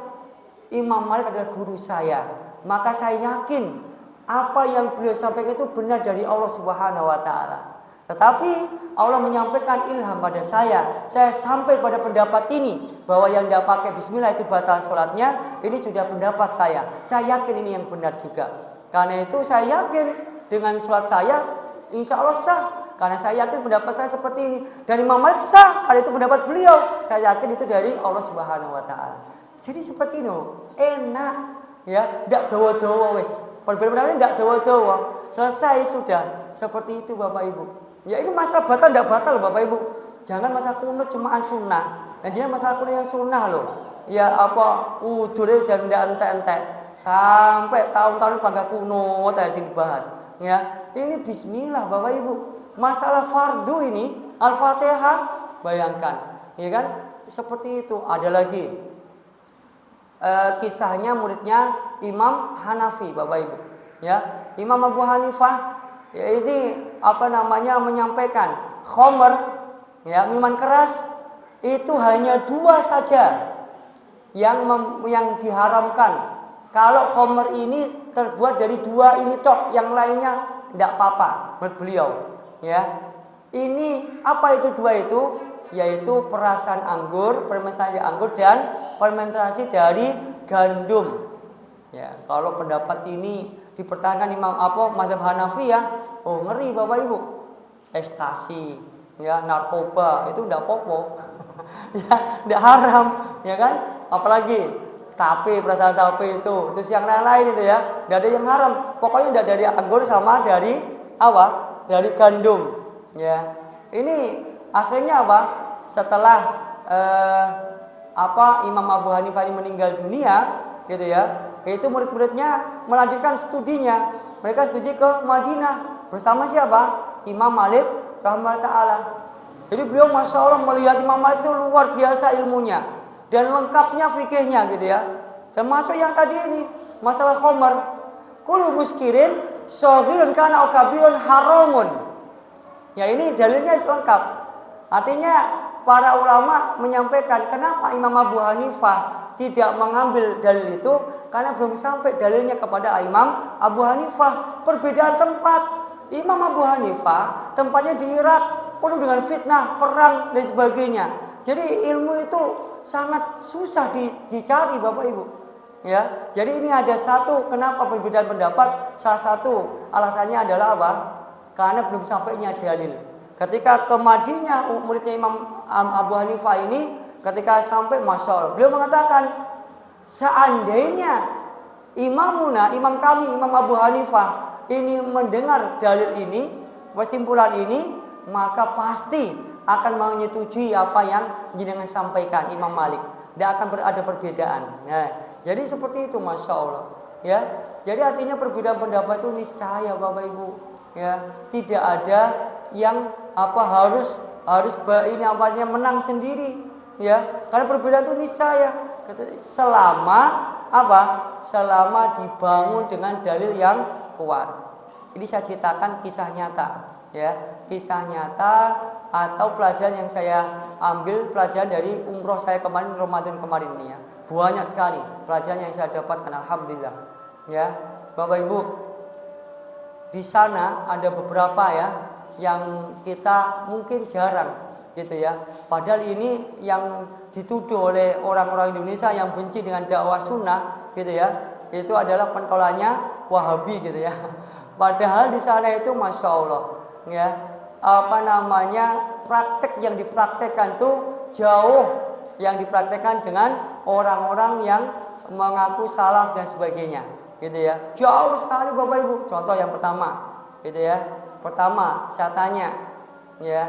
Imam Malik adalah guru saya. Maka saya yakin apa yang beliau sampaikan itu benar dari Allah Subhanahu wa Ta'ala. Tetapi Allah menyampaikan ilham pada saya sampai pada pendapat ini, bahwa yang tidak pakai bismillah itu batal sholatnya. Ini sudah pendapat saya yakin ini yang benar juga. Karena itu saya yakin dengan sholat saya insya Allah sah, karena saya yakin pendapat saya seperti ini. Dan Imam Malik sah, karena itu pendapat beliau, saya yakin itu dari Allah Subhanahu wa Ta'ala. Jadi seperti itu, enak ya, tidak dawa-dawa wis. Perbedaan pendapat ini tidak dawa-dawa. Selesai sudah. Seperti itu Bapak Ibu. Ya ini masalah batal tidak batal Bapak Ibu. Jangan masalah kunut cuma sunnah. Dan jangan masalah kunut yang sunnah loh. Ya apa udure jangan tidak entek-entek. Sampai tahun-tahun bangga kunut aja sini dibahas. Ya ini Bismillah Bapak Ibu. Masalah fardu ini Al-Fatihah bayangkan, ya kan? Seperti itu. Ada lagi kisahnya muridnya Imam Hanafi Bapak Ibu. Ya, Imam Abu Hanifah ya ini menyampaikan khamr ya minuman keras itu hanya 2 saja yang diharamkan. Kalau khamr ini terbuat dari 2 ini tok, yang lainnya tidak apa-apa menurut beliau. Ya, ini apa itu 2 itu? Yaitu perasan anggur, fermentasi anggur dan fermentasi dari gandum. Ya, kalau pendapat ini dipertahankan Imam mazhab Hanafi ya, oh ngeri Bapak Ibu. Ekstasi, ya narkoba itu tidak popo. Ya, tidak haram, ya kan? Apalagi tape, perasaan tape itu, terus yang lain-lain itu ya, tidak ada yang haram. Pokoknya tidak dari anggur sama dari apa? Dari gandum. Ya, ini akhirnya apa? Setelah Imam Abu Hanifah ini meninggal dunia, gitu ya, itu murid-muridnya melanjutkan studinya. Mereka studi ke Madinah bersama siapa? Imam Malik rahimahullah taala. Jadi beliau masya Allah melihat Imam Malik itu luar biasa ilmunya dan lengkapnya fikihnya, gitu ya. Termasuk yang tadi ini masalah khamr. Kullu muskirin shaghirun kana kabirun haramun. Ya ini dalilnya lengkap. Artinya para ulama menyampaikan kenapa Imam Abu Hanifah tidak mengambil dalil itu karena belum sampai dalilnya kepada Imam Abu Hanifah. Perbedaan tempat. Imam Abu Hanifah tempatnya di Irak penuh dengan fitnah, perang dan sebagainya. Jadi ilmu itu sangat susah dicari Bapak Ibu. Ya, jadi ini ada satu kenapa perbedaan pendapat. Salah satu alasannya adalah apa? Karena belum sampainya dalil. Ketika ke Madinah muridnya Imam Abu Hanifah ini ketika sampai masya Allah beliau mengatakan seandainya imam kami Imam Abu Hanifah ini mendengar dalil ini, kesimpulan ini, maka pasti akan menyetujui apa yang jenengan sampaikan Imam Malik. Tidak akan ada perbedaan. Nah, jadi seperti itu masya Allah. Ya, jadi artinya perbedaan pendapat itu niscaya Bapak Ibu. Ya, tidak ada yang harus menang sendiri. Ya, karena perbedaan itu niscaya selama selama dibangun dengan dalil yang kuat. Ini saya ceritakan kisah nyata, ya, kisah nyata atau pelajaran yang saya ambil pelajaran dari umroh saya kemarin Ramadan kemarin ini ya. Banyak sekali pelajaran yang saya dapatkan alhamdulillah. Ya, Bapak Ibu, di sana ada beberapa ya yang kita mungkin jarang gitu ya. Padahal ini yang dituduh oleh orang-orang Indonesia yang benci dengan dakwah sunnah gitu ya. Itu adalah pentolaknya Wahabi gitu ya. Padahal di sana itu masya Allah ya praktek yang dipraktekkan tuh jauh yang dipraktekkan dengan orang-orang yang mengaku salaf dan sebagainya gitu ya. Jauh sekali Bapak Ibu. Contoh yang pertama gitu ya. Pertama saya tanya ya,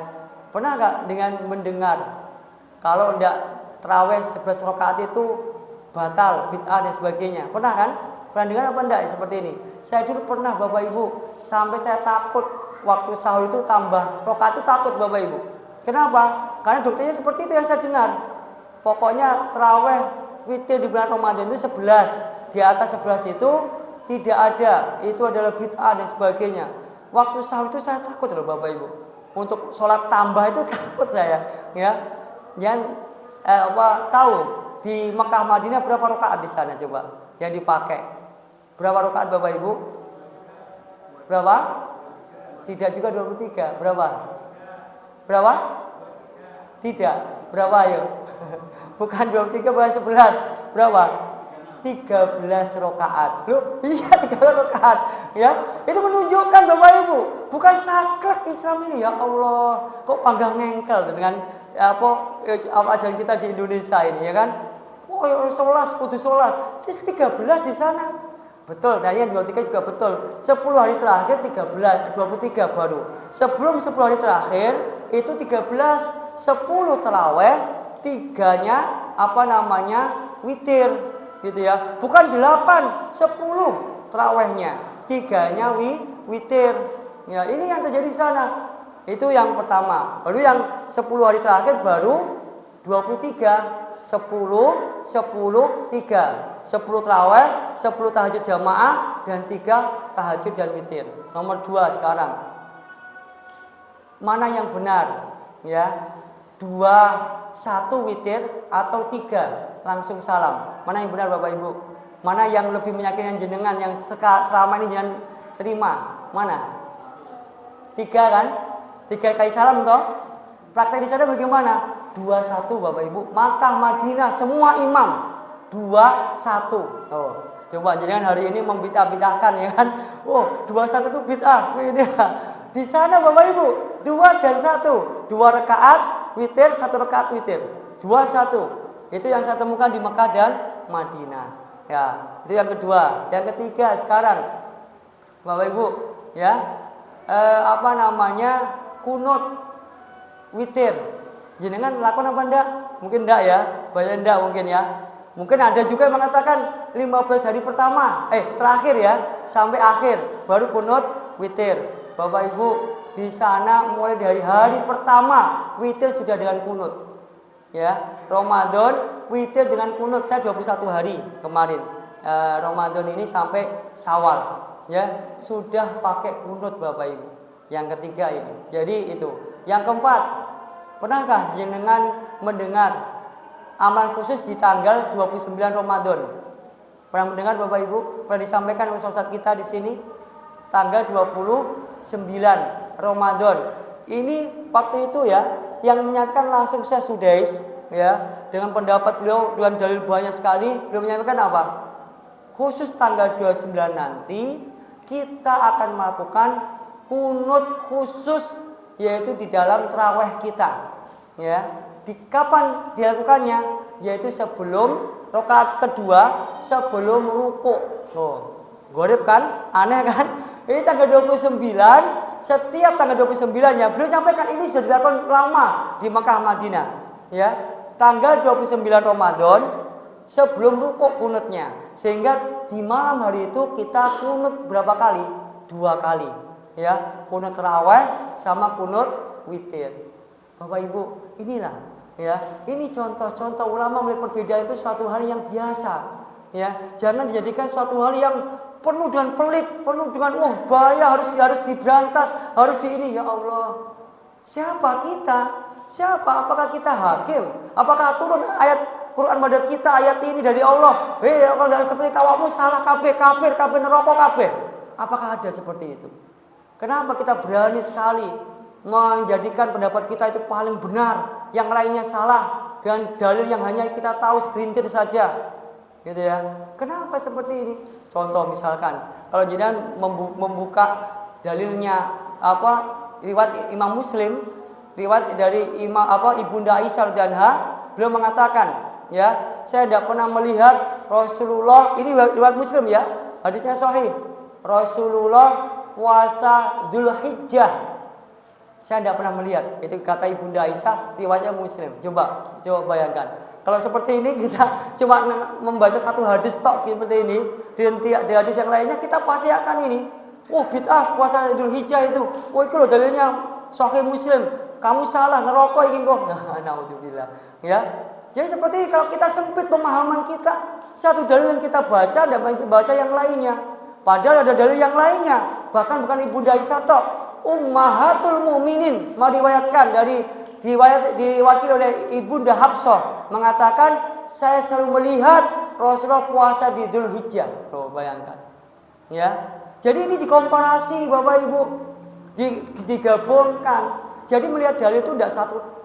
pernah nggak dengan mendengar kalau tidak terawih 11 rakaat itu batal, bid'ah dan sebagainya? Pernah kan? Pernah dengar apa enggak seperti ini? Saya dulu pernah Bapak Ibu, sampai saya takut waktu sahur itu tambah rakaat itu takut Bapak Ibu. Kenapa? Karena dokternya seperti itu yang saya dengar. Pokoknya terawih witir di bulan Ramadan itu 11, di atas 11 itu tidak ada, itu adalah bid'ah dan sebagainya. Waktu sahur itu saya takut loh Bapak Ibu. Untuk sholat tambah itu takut saya, ya. Yang tahu di Mekah Madinah berapa rakaat di sana coba yang dipakai? Berapa rakaat Bapak Ibu? Berapa? Tidak juga 23. Berapa? Berapa? Tidak. Berapa ayo? Bukan 23, bukan 11. Berapa? 13 rakaat. Loh, iya 13 rakaat. Ya, itu menunjukkan Bapak Ibu, bukan saklek Islam ini ya Allah. Kok panggang ngengkel dengan ajaran kita di Indonesia ini ya kan? Oh, sholat kudu sholat. 13 di sana. Betul, dan yang 23 juga betul. 10 hari terakhir 13, 23 baru. Sebelum 10 hari terakhir itu 13, 10 tarawih, 3-nya witir gitu ya. Bukan 8, 10 tarawihnya. 3-nya witir. Ya, ini yang terjadi di sana. Itu yang pertama. Lalu yang 10 hari terakhir baru 23. 10, 10, 3. 10 tarawih, 10 tahajud jamaah, dan 3 tahajud dan witir. Nomor 2 sekarang. Mana yang benar? Ya, 2, 1 witir atau 3 langsung salam. Mana yang benar Bapak Ibu? Mana yang lebih meyakinkan jenengan yang selama ini jangan terima? Mana? 3 kan? 3 kali salam toh? Praktek di sana bagaimana? 2-1 Bapak Ibu. Makkah Madinah semua imam 2-1. Oh, coba jangan hari ini membid'ah-bid'ahkan ya kan. Oh, 2-1 itu bid'ah. Di sana Bapak Ibu 2 dan 1. 2 rakaat witir, 1 rakaat witir. 2-1. Itu yang saya temukan di Mekah dan Madinah. Ya, itu yang kedua. Yang ketiga sekarang Bapak Ibu, ya. Kunut witir. Jenengan lakukan apa enggak? Mungkin enggak ya. Banyak enggak mungkin ya. Mungkin ada juga yang mengatakan 15 hari pertama, terakhir ya, sampai akhir baru kunut witir. Bapak Ibu, di sana mulai dari hari pertama witir sudah dengan kunut. Ya, Ramadan witir dengan kunut. Saya 21 hari kemarin. Ramadan ini sampai Syawal, ya, sudah pakai kunut Bapak Ibu. Yang ketiga ini. Jadi itu. Yang keempat, pernahkah jenengan mendengar amalan khusus di tanggal 29 Ramadan? Pernah mendengar Bapak Ibu? Pernah disampaikan oleh Ustaz kita di sini? Tanggal 29 Ramadan. Ini waktu itu ya, yang menyampaikan langsung Syekh Sudais ya, dengan pendapat beliau dengan dalil banyak sekali. Beliau menyampaikan apa? Khusus tanggal 29 nanti kita akan melakukan kunut khusus, yaitu di dalam tarawih kita. Ya, di kapan dilakukannya? Yaitu sebelum rakaat kedua, sebelum ruku. Oh, gorib kan? Aneh kan? Ini tanggal 29, setiap tanggal 29 ya, beliau sampaikan ini sudah dilakukan lama di Mekah Madinah. Ya, tanggal 29 Ramadan sebelum ruku kunutnya. Sehingga di malam hari itu kita kunut berapa kali? 2 kali. Ya, kunut tarawih sama kunut witir. Bapak Ibu, inilah ya, ini contoh-contoh ulama melihat perbedaan itu suatu hal yang biasa. Ya, jangan dijadikan suatu hal yang penuh dengan pelit, penuh dengan bahaya, harus diberantas, harus di ini. Ya Allah, siapa kita? Siapa? Apakah kita hakim? Apakah turun ayat Quran pada kita ayat ini dari Allah? Kalau tidak seperti kawamu salah kabeh, kafir, kabeh neraka kabeh. Apakah ada seperti itu? Kenapa kita berani sekali menjadikan pendapat kita itu paling benar, yang lainnya salah, dengan dalil yang hanya kita tahu segelintir saja, gitu ya? Kenapa seperti ini? Contoh misalkan, kalau jenengan membuka dalilnya riwayat Imam Muslim, riwayat dari Ibunda Aisyah radhiyallahu anha, beliau mengatakan, ya, saya tidak pernah melihat Rasulullah, ini riwayat Muslim ya, hadisnya sahih, Rasulullah puasa Dzulhijjah. Saya tidak pernah melihat. Itu kata Ibunda Aisyah, riwayatnya Muslim. Coba bayangkan. Kalau seperti ini kita cuma membaca satu hadis tok seperti ini, di hadis yang lainnya kita pasti akan ini. Bid'ah puasa Dzulhijjah itu. Itu loh dalilnya sahih Muslim. Kamu salah, neraka iki kok. Naudzubillah. Ya. Jadi seperti ini, kalau kita sempit pemahaman kita, satu dalil yang kita baca dan baca yang lainnya. Padahal ada dalil yang lainnya. Bahkan bukan Ibunda Aisyah tok. Ummahatul Mukminin meriwayatkan dari diwakili oleh Ibunda Hafsah mengatakan, saya selalu melihat Rasulullah puasa di Dzulhijjah. Tuh bayangkan. Ya. Jadi ini dikomparasi Bapak Ibu, digabungkan. Jadi melihat dalil itu tidak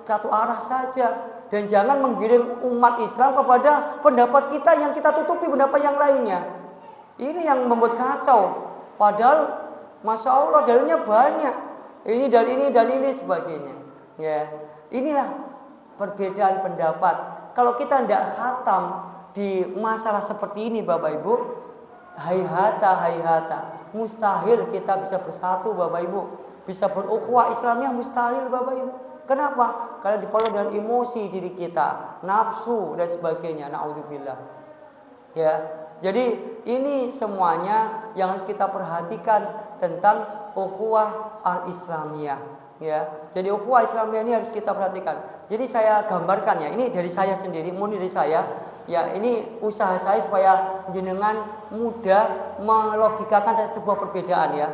satu arah saja, dan jangan menggiring umat Islam kepada pendapat kita yang kita tutupi pendapat yang lainnya. Ini yang membuat kacau. Padahal Masya Allah dalilnya banyak. Ini dan ini dan ini sebagainya. Ya, inilah perbedaan pendapat. Kalau kita tidak khatam di masalah seperti ini Bapak Ibu, Hayhata, mustahil kita bisa bersatu Bapak Ibu, bisa berukhuwah Islamiyah, mustahil Bapak Ibu. Kenapa? Karena dipengaruhi dengan emosi diri kita, nafsu dan sebagainya. Naudzubillah. Ya, jadi ini semuanya yang harus kita perhatikan tentang ukhuwah al-Islamiyah. Ya, jadi ukhuwah Islamiyah ini harus kita perhatikan. Jadi saya gambarkan ya, ini dari saya sendiri, murni dari saya. Ya, ini usaha saya supaya jenengan mudah melogikakan sebuah perbedaan ya.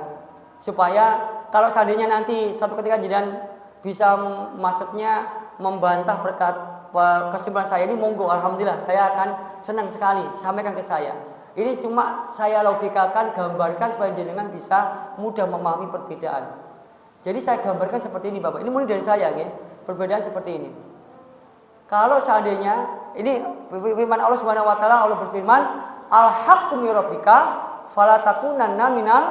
Supaya kalau seandainya nanti suatu ketika jenengan bisa maksudnya membantah berkat kesimpulan saya ini, monggo, alhamdulillah, saya akan senang sekali sampaikan ke saya. Ini cuma saya logikakan, gambarkan supaya jenengan bisa mudah memahami perbedaan. Jadi saya gambarkan seperti ini Bapak. Ini mulai dari saya ya. Perbedaan seperti ini. Kalau seandainya ini firman Allah Subhanahu wa taala, Allah berfirman, "Al-haqqu min rabbika fala takunanna minal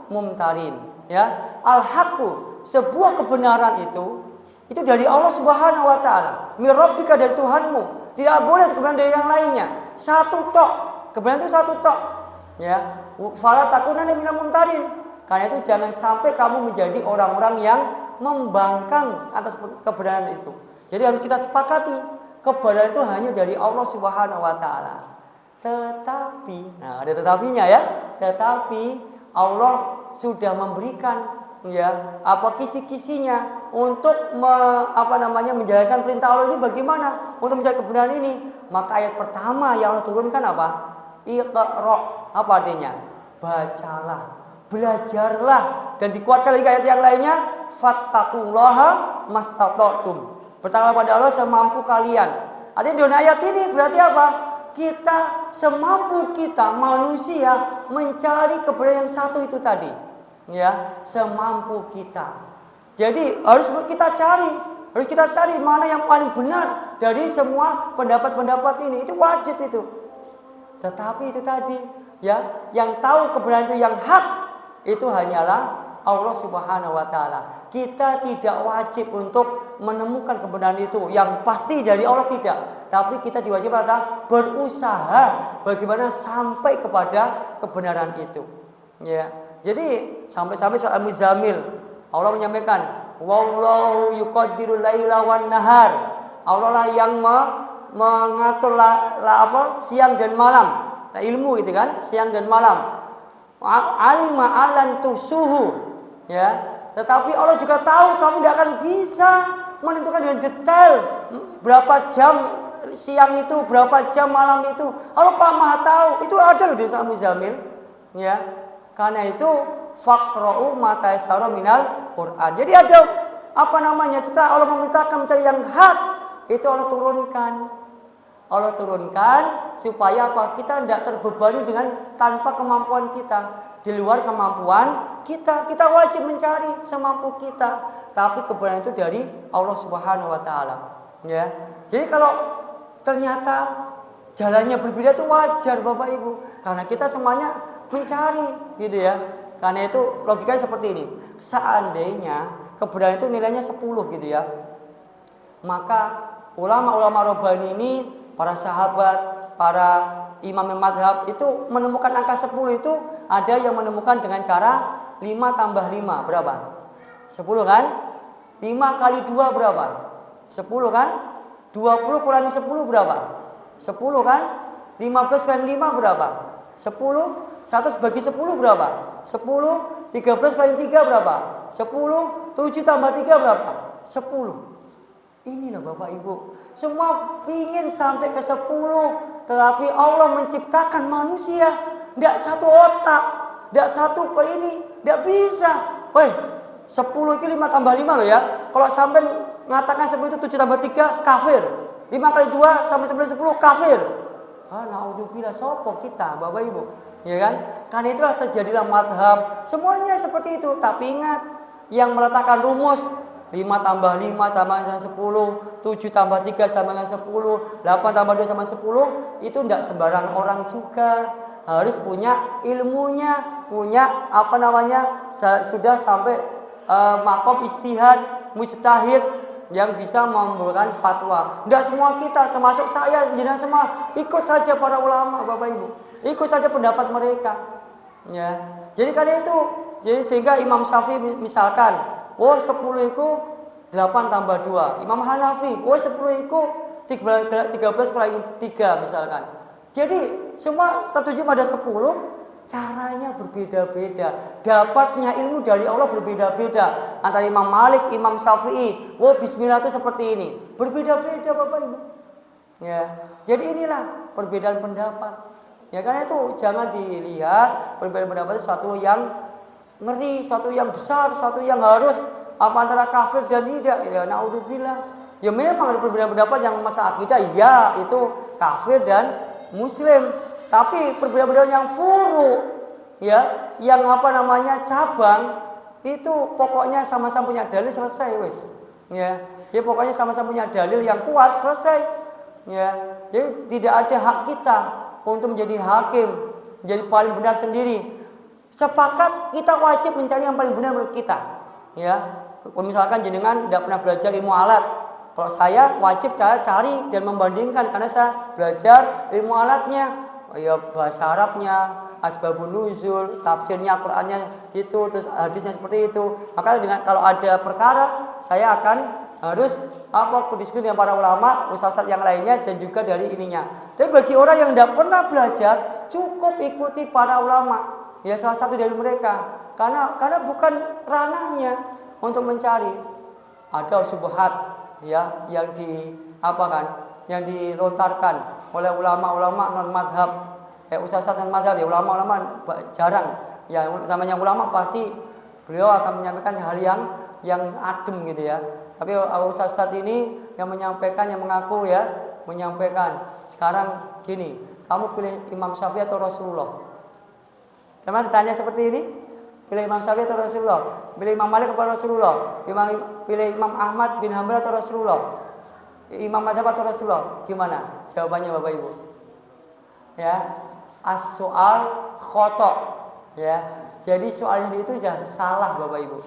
mumtarin." Ya, al-haqqu, sebuah kebenaran itu dari Allah Subhanahu wa taala. Min rabbika, dari Tuhanmu. Tidak boleh kebenaran dari yang lainnya. Satu tok. Kebenaran itu satu tok. Ya, fala takunanna minal mumtarin. Karena itu jangan sampai kamu menjadi orang-orang yang membangkang atas kebenaran itu. Jadi harus kita sepakati, kebenaran itu hanya dari Allah Subhanahu wa taala. Tetapi, nah ada tetapinya ya. Tetapi Allah sudah memberikan ya apa kisi-kisinya untuk menjalankan perintah Allah ini bagaimana untuk mencari kebenaran ini. Maka ayat pertama yang Allah turunkan apa? Iqra, apa artinya? Bacalah. Belajarlah, dan dikuatkan lagi ayat yang lainnya, fattaqullaha mastata'tum. Bertakwalah pada Allah semampu kalian. Artinya di ayat ini berarti apa? Kita semampu kita manusia mencari kebenaran yang satu itu tadi. Ya, semampu kita. Jadi harus kita cari mana yang paling benar dari semua pendapat-pendapat ini. Itu wajib itu. Tetapi itu tadi, ya, yang tahu kebenaran itu yang hak itu hanyalah Allah Subhanahu wa taala. Kita tidak wajib untuk menemukan kebenaran itu yang pasti dari Allah, tidak. Tapi kita diwajibkan berusaha bagaimana sampai kepada kebenaran itu. Ya. Jadi sampai-sampai surah Al-Muzammil Allah menyampaikan, wallahu yuqaddirul laila wan nahar. Allah lah yang mengatur siang dan malam. Nah, ilmu itu kan, siang dan malam. Alima alan tusuhu, ya. Tetapi Allah juga tahu kamu tidak akan bisa menentukan dengan detail berapa jam siang itu, berapa jam malam itu. Allah Maha tahu. Itu ada loh di surah Al-Muzammil, ya. Karena itu faqra'u ma tayassara minal Qur'an. Jadi ada setelah Allah memerintahkan mencari yang hak, itu Allah turunkan supaya apa? Kita tidak terbebani dengan tanpa kemampuan kita. Di luar kemampuan kita wajib mencari semampu kita. Tapi kebenaran itu dari Allah Subhanahu wa taala. Ya. Jadi kalau ternyata jalannya berbeda itu wajar Bapak Ibu. Karena kita semuanya mencari gitu ya. Karena itu logikanya seperti ini. Seandainya kebenaran itu nilainya 10 gitu ya. Maka ulama-ulama Rabbani ini, para sahabat, para imam madhab itu menemukan angka 10 itu ada yang menemukan dengan cara 5 tambah 5 berapa? 10 kan? 5 kali 2 berapa? 10 kan? 20 kurangi 10 berapa? 10 kan? 15 kurangi 5 berapa? 10. 100 bagi 10 berapa? 10. 13 kali 3 berapa? 10. 7 tambah 3 berapa? 10. Inilah Bapak Ibu, semua ingin sampai ke 10, tetapi Allah menciptakan manusia tidak satu otak, tidak satu tidak bisa. Woi, 10 itu 5 tambah 5 loh ya. Kalau sampai mengatakan 10 itu 7 tambah 3 kafir. 5 kali 2 sampai 10 kafir. Naudzubillah, sopo kita Bapak Ibu, ya kan? Karena itulah terjadilah madhab, semuanya seperti itu. Tapi ingat, yang meletakkan rumus 5 tambah 5 sama dengan 10, 7 tambah 3 sama dengan 10, 8 tambah 2 sama 10, itu tidak sembarang orang juga. Harus punya ilmunya, punya sudah sampai makom istihad, mujtahid yang bisa memberikan fatwa. Tidak semua kita, termasuk saya, jenengan semua, ikut saja para ulama Bapak Ibu. ikut saja pendapat mereka. Ya. Jadi karena itu, jadi sehingga Imam Syafi'i misalkan, 10 itu 8 tambah 2. Imam Hanafi, 10 itu 13 kurang 3 misalkan. Jadi semua tertuju pada 10, caranya berbeda-beda. Dapatnya ilmu dari Allah berbeda-beda. Antara Imam Malik, Imam Syafi'i, bismillah itu seperti ini. Berbeda-beda Bapak Ibu. Ya. Jadi inilah perbedaan pendapat. Ya karena itu jangan dilihat perbedaan pendapat itu suatu yang ngeri, suatu yang besar, suatu yang harus antara kafir dan tidak. Ya naudzubillah. Ya memang ada perbedaan pendapat yang masalah akidah, ya itu kafir dan muslim. Tapi perbedaan yang furu, ya, yang cabang, itu pokoknya sama-sama punya dalil selesai wes. Ya, pokoknya sama-sama punya dalil yang kuat selesai. Ya, jadi tidak ada hak kita untuk menjadi hakim, menjadi paling benar sendiri. Sepakat kita wajib mencari yang paling benar menurut kita. Ya, misalkan jenengan tidak pernah belajar ilmu alat, kalau saya wajib cari dan membandingkan karena saya belajar ilmu alatnya, ya bahasa Arabnya, asbabun nuzul, tafsirnya, Qur'annya itu, terus hadisnya seperti itu. Maka kalau ada perkara, saya akan harus berdiskusi dengan para ulama, ustaz yang lainnya dan juga dari ininya. Tapi bagi orang yang tidak pernah belajar, cukup ikuti para ulama. Ya salah satu dari mereka. Karena bukan ranahnya untuk mencari. Ada subhat ya yang yang dilontarkan oleh ulama-ulama non madhab. Ustaz non madhab ya ulama-ulama jarang. Ya namanya ulama pasti beliau akan menyampaikan hal yang adem gitu ya. Tapi ustaz ini yang menyampaikan, yang mengaku ya, menyampaikan. Sekarang gini, kamu pilih Imam Syafi'i atau Rasulullah? Teman ditanya seperti ini, pilih Imam Syafi'i atau Rasulullah? Pilih Imam Malik atau Rasulullah? Pilih Imam Ahmad bin Hanbal atau Rasulullah? Imam Madzhab atau Rasulullah? Gimana jawabannya Bapak Ibu? Ya, as-soal khotok. Ya, jadi soalnya itu sudah salah Bapak Ibu.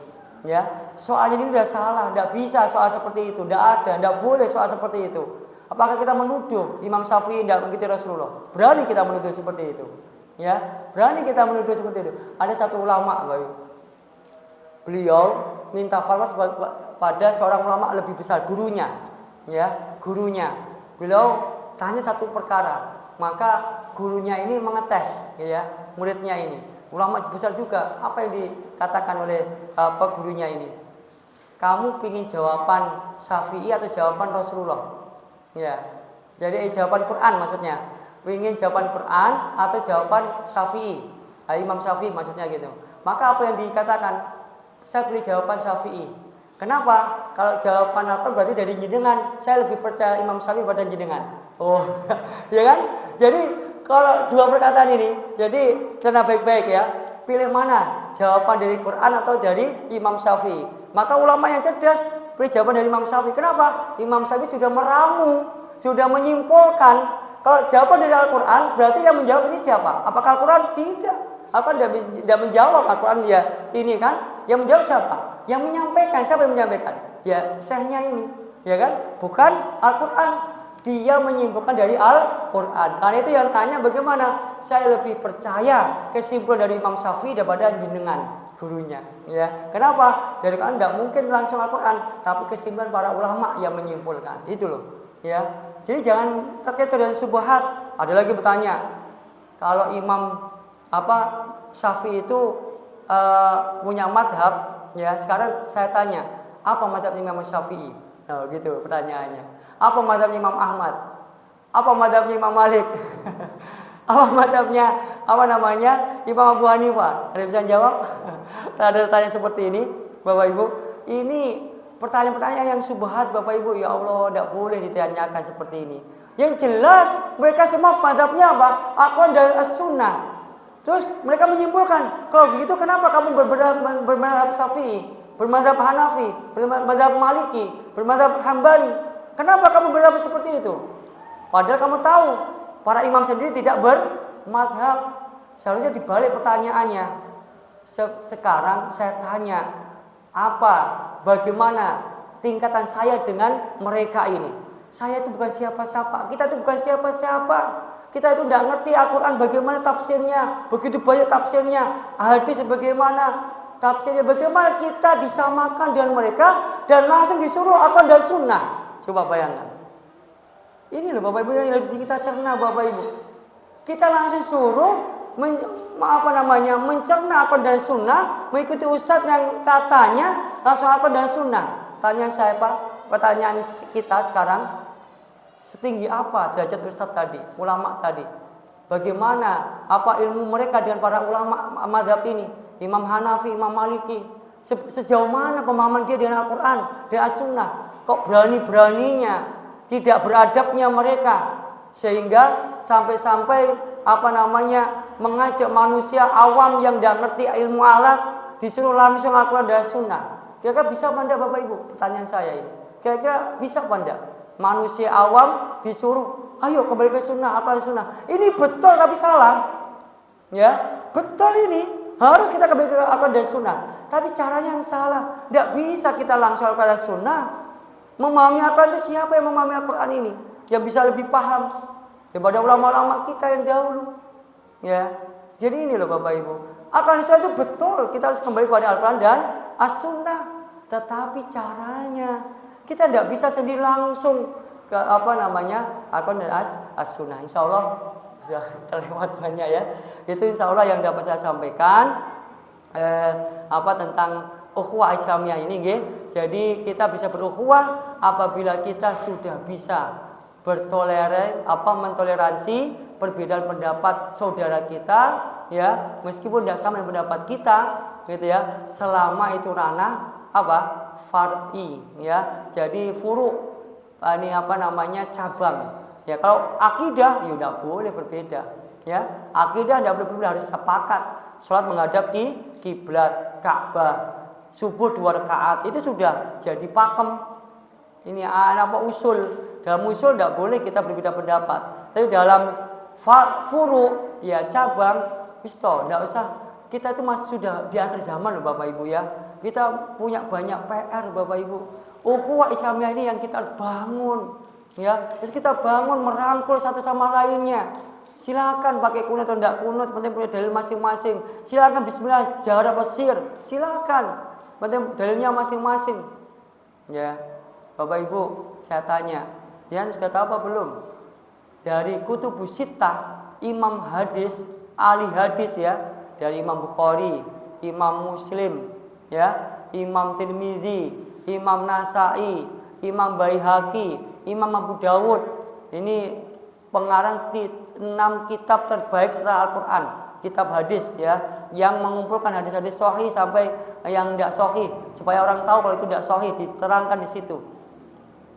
Ya, soalnya ini sudah salah, tidak bisa soal seperti itu, tidak ada, tidak boleh soal seperti itu. Apakah kita menuduh Imam Syafi'i tidak mengikuti Rasulullah? Berani kita menuduh seperti itu? Ya, berani kita menuduh seperti itu. Ada satu ulama, Bapak. Beliau minta fatwa pada seorang ulama lebih besar, gurunya. Ya, gurunya. Beliau tanya satu perkara, maka gurunya ini mengetes, ya, muridnya ini. Ulama besar juga, apa yang dikatakan oleh gurunya ini? Kamu ingin jawaban Syafi'i atau jawaban Rasulullah? Ya, jadi jawaban Quran maksudnya. Ingin jawaban Quran atau jawaban Syafi'i? Imam Syafi'i maksudnya gitu. Maka apa yang dikatakan? Saya pilih jawaban Syafi'i. Kenapa? Kalau jawaban Al-Quran berarti dari jenengan. Saya lebih percaya Imam Syafi'i pada jenengan. Oh, ya kan? Jadi kalau dua perkataan ini, jadi kena baik-baik ya. Pilih mana? Jawaban dari Quran atau dari Imam Syafi'i? Maka ulama yang cerdas pilih jawaban dari Imam Syafi'i. Kenapa? Imam Syafi'i sudah meramu, sudah menyimpulkan. Kalau jawaban dari Al-Quran, berarti yang menjawab ini siapa? Apakah Al-Quran? Tidak. Al-Quran tidak menjawab. Al-Quran ya ini kan. Yang menjawab siapa? Yang menyampaikan. Siapa yang menyampaikan? Ya syekhnya ini. Ya kan? Bukan Al-Quran. Dia menyimpulkan dari Al-Quran. Karena itu yang tanya bagaimana? Saya lebih percaya kesimpulan dari Imam Syafi'i daripada jenengan, gurunya. Ya, kenapa? Dari Quran tidak mungkin langsung Al-Quran, tapi kesimpulan para ulama yang menyimpulkan. Itu loh. Ya, jadi jangan terkecoh dari subhat. Ada lagi bertanya, kalau Imam Syafi'i itu punya madhab, ya sekarang saya tanya, apa madhab Imam Syafi'i? Nah, gitu pertanyaannya. Apa madhabnya Imam Ahmad? Apa madhabnya Imam Malik? Apa madhabnya Imam Abu Hanifah? Ada yang bisa jawab? Ada tanya seperti ini, Bapak Ibu. Ini pertanyaan-pertanyaan yang subhat, Bapak Ibu. Ya Allah, tidak boleh ditanyakan seperti ini. Yang jelas mereka semua madhabnya apa? Al-Quran dan As-Sunnah. Terus mereka menyimpulkan, kalau begitu kenapa kamu bermadhab Syafi'i, bermadhab Hanafi, bermadhab Maliki, bermadhab Hambali? Kenapa kamu bermadhab seperti itu? Padahal kamu tahu para imam sendiri tidak bermadhab. Seharusnya dibalik pertanyaannya. Sekarang saya tanya, bagaimana tingkatan saya dengan mereka ini? Saya itu bukan siapa-siapa. Kita itu bukan siapa-siapa. kita itu tidak ngerti Al-Quran bagaimana tafsirnya, begitu banyak tafsirnya, hadis bagaimana tafsirnya, bagaimana kita disamakan dengan mereka dan langsung disuruh Al-Quran dan Sunnah. Coba bayangkan. Ini loh Bapak Ibu yang harus kita cerna Bapak Ibu. Kita langsung suruh mencerna Al-Quran dan Sunnah, mengikuti ustadz yang katanya langsung Al-Quran dan Sunnah. Tanya saya Pak, pertanyaan kita sekarang, setinggi apa derajat ustadz tadi, ulama tadi? Bagaimana apa ilmu mereka dengan para ulama mazhab ini? Imam Hanafi, Imam Maliki. Sejauh mana pemahaman dia dengan Al-Quran, dengan As-Sunnah? Kok berani-beraninya, tidak beradabnya mereka, sehingga sampai-sampai mengajak manusia awam yang tidak ngerti ilmu alat disuruh langsung Al-Quran dan Sunnah. Kira-kira bisa apa enggak Bapak Ibu? Pertanyaan saya ini. Kira-kira bisa apa enggak? Manusia awam disuruh, ayo kembali ke Sunnah, Al-Quran dan Sunnah. Ini betul tapi salah. Ya, betul ini. Harus kita kembali ke Al-Quran dan Sunnah. Tapi caranya yang salah. Tidak bisa kita langsung Al-Quran dan Sunnah. Memahami Al-Quran itu siapa yang memahami Al-Quran ini? Yang bisa lebih paham daripada ulama-ulama kita yang dahulu. Ya, jadi ini loh Bapak Ibu. Al-Quran dan Sunnah itu betul. Kita harus kembali kepada Al-Quran dan As-Sunnah. Tetapi caranya kita tidak bisa sendiri langsung ke Al-Quran dan As-Sunnah. Insya Allah sudah terlewat banyak ya. Itu insya Allah yang dapat saya sampaikan tentang ukhuwah Islamiyah ini. Jadi kita bisa berukhuwah apabila kita sudah bisa mentoleransi perbedaan pendapat saudara kita, ya, meskipun tidak sama dengan pendapat kita, gitu ya, selama itu ranah far'i, ya. Jadi furu cabang. Ya, kalau akidah ya tidak boleh berbeda, ya. Akidah tidak boleh berbeda, harus sepakat. Salat menghadap kiblat Ka'bah, subuh 2 rakaat itu sudah jadi pakem. Ini usul. Dalam usul tidak boleh kita berbeda pendapat. Tapi dalam furu, ya, cabang, tidak usah. Kita itu masih sudah di akhir zaman loh Bapak Ibu ya. Kita punya banyak PR Bapak Ibu. Ukhuwah Islamiyah ini yang kita harus bangun, ya. Terus kita bangun merangkul satu sama lainnya. Silakan pakai kunut atau tidak kunut, penting punya dalil masing-masing. Silakan bismillah jarak pesir, silakan. Penting dalilnya masing-masing. Ya. Bapak Ibu, saya tanya, kalian sudah tahu apa belum? Dari Kutubus Sittah, imam hadis, ahli hadis ya, dari Imam Bukhari, Imam Muslim, ya, Imam Tirmidzi, Imam Nasai, Imam Baihaqi, Imam Abu Dawud. Ini pengarang 6 kitab terbaik setelah Al-Quran, kitab hadis ya, yang mengumpulkan hadis-hadis sahih sampai yang tidak sahih, supaya orang tahu kalau itu tidak sahih, diterangkan di situ.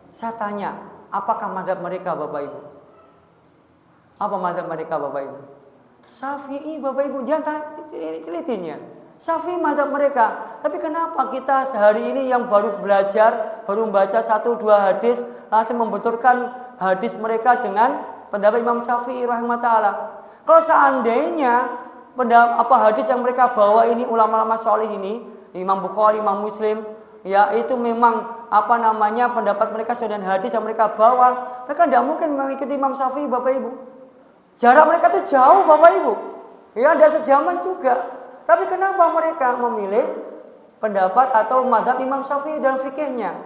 Saya tanya, apakah mazhab mereka Bapak Ibu? Apa mazhab mereka Bapak Ibu? Syafi'i Bapak Ibu, jangan telitinya. Syafi'i mazhab mereka. Tapi kenapa kita sehari ini yang baru belajar, baru membaca 1-2 hadis, langsung membenturkan hadis mereka dengan pendapat Imam Syafi'i rahimahullah. Kalau seandainya hadis yang mereka bawa ini ulama-ulama soleh ini, Imam Bukhari, Imam Muslim, ya, itu memang pendapat mereka sesuai dengan hadis yang mereka bawa, mereka tidak mungkin mengikuti Imam Syafi'i Bapak Ibu. Jarak mereka itu jauh Bapak Ibu. Ya, tidak sejaman juga. Tapi kenapa mereka memilih pendapat atau mazhab Imam Syafi'i dalam fikihnya?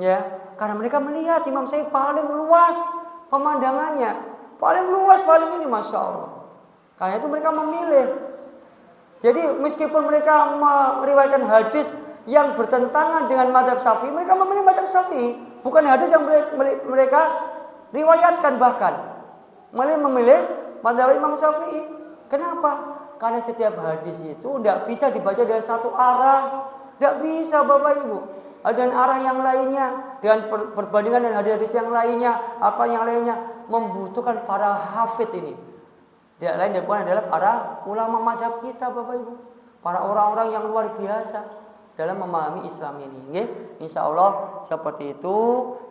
Ya, karena mereka melihat Imam Syafi'i paling luas pemandangannya, paling luas, paling ini, Masya Allah. Karena itu mereka memilih. Jadi meskipun mereka meriwayatkan hadis yang bertentangan dengan mazhab Syafi'i, mereka memilih mazhab Syafi'i, bukan hadis yang mereka riwayatkan, bahkan memilih mazhab Imam Syafi'i. Kenapa? Karena setiap hadis itu tidak bisa dibaca dengan satu arah, tidak bisa Bapak Ibu. Dan arah yang lainnya, dengan perbandingan dengan hadis-hadis yang lainnya, apa yang lainnya, membutuhkan para hafid ini. Tidak lain daripada adalah para ulama mazhab kita Bapak Ibu, para orang-orang yang luar biasa dalam memahami Islam ini. Insya Allah seperti itu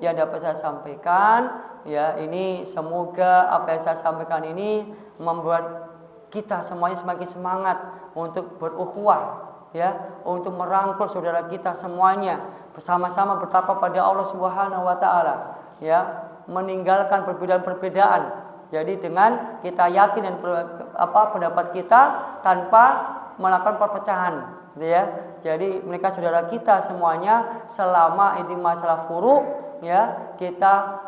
yang dapat saya sampaikan. Ya, ini semoga apa yang saya sampaikan ini membuat kita semuanya semakin semangat untuk berukhuwah, ya, untuk merangkul saudara kita semuanya, bersama-sama bertakwa pada Allah Subhanahu wa taala, ya, meninggalkan perbedaan-perbedaan, Jadi dengan kita yakin dan pendapat kita tanpa melakukan perpecahan, gitu ya. Jadi mereka saudara kita semuanya selama ini masalah furu, ya kita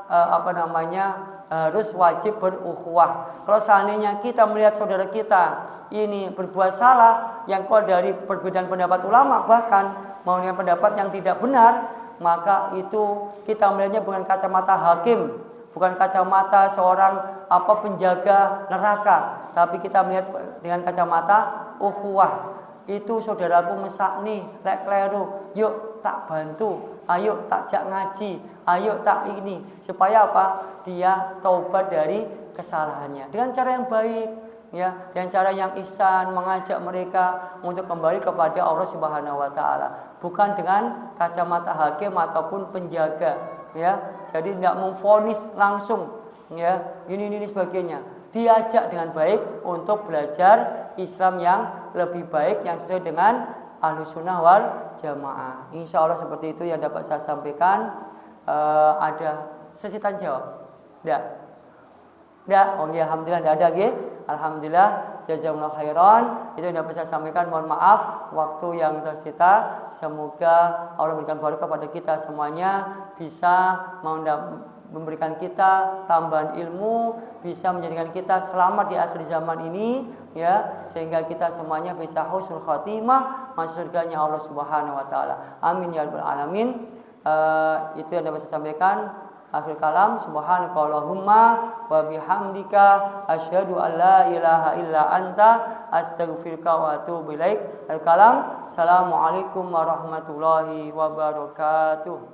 harus wajib berukhuwah. Kalau seandainya kita melihat saudara kita ini berbuat salah yang keluar dari perbedaan pendapat ulama, bahkan mau dengan pendapat yang tidak benar, maka itu kita melihatnya bukan kacamata hakim, bukan kacamata seorang penjaga neraka, tapi kita melihat dengan kacamata ukhuwah. Itu saudaraku mesakni, lek kleru, yuk tak bantu, ayo tak jak ngaji, ayo tak ini, supaya dia taubat dari kesalahannya dengan cara yang baik, ya, dengan cara yang ihsan, mengajak mereka untuk kembali kepada Allah Subhanahu wa taala, bukan dengan kacamata hakim ataupun penjaga, ya. Jadi tidak memvonis langsung, ya, ini sebagainya. Diajak dengan baik untuk belajar Islam yang lebih baik yang sesuai dengan Ahlussunnah wal Jamaah. Insya Allah seperti itu yang dapat saya sampaikan. Ada sesi tanya jawab? Tidak? Oh ya, alhamdulillah tidak ada lagi. Alhamdulillah, jazakumullah khairan. Itu yang dapat saya sampaikan. Mohon maaf waktu yang tersita. Semoga Allah memberikan barakah kepada kita semuanya, bisa memberikan kita tambahan ilmu, bisa menjadikan kita selamat di akhir zaman ini, ya, sehingga kita semuanya bisa husnul khatimah, masuk surganya Allah Subhanahu wa taala. Amin ya rabbal alamin. Itu yang dapat saya sampaikan. Akhir kalam, subhanakallahumma wa bihamdika asyhadu an la ilaha illa anta astaghfiruka wa atubu ilaik. Akhir kalam, assalamualaikum warahmatullahi wabarakatuh.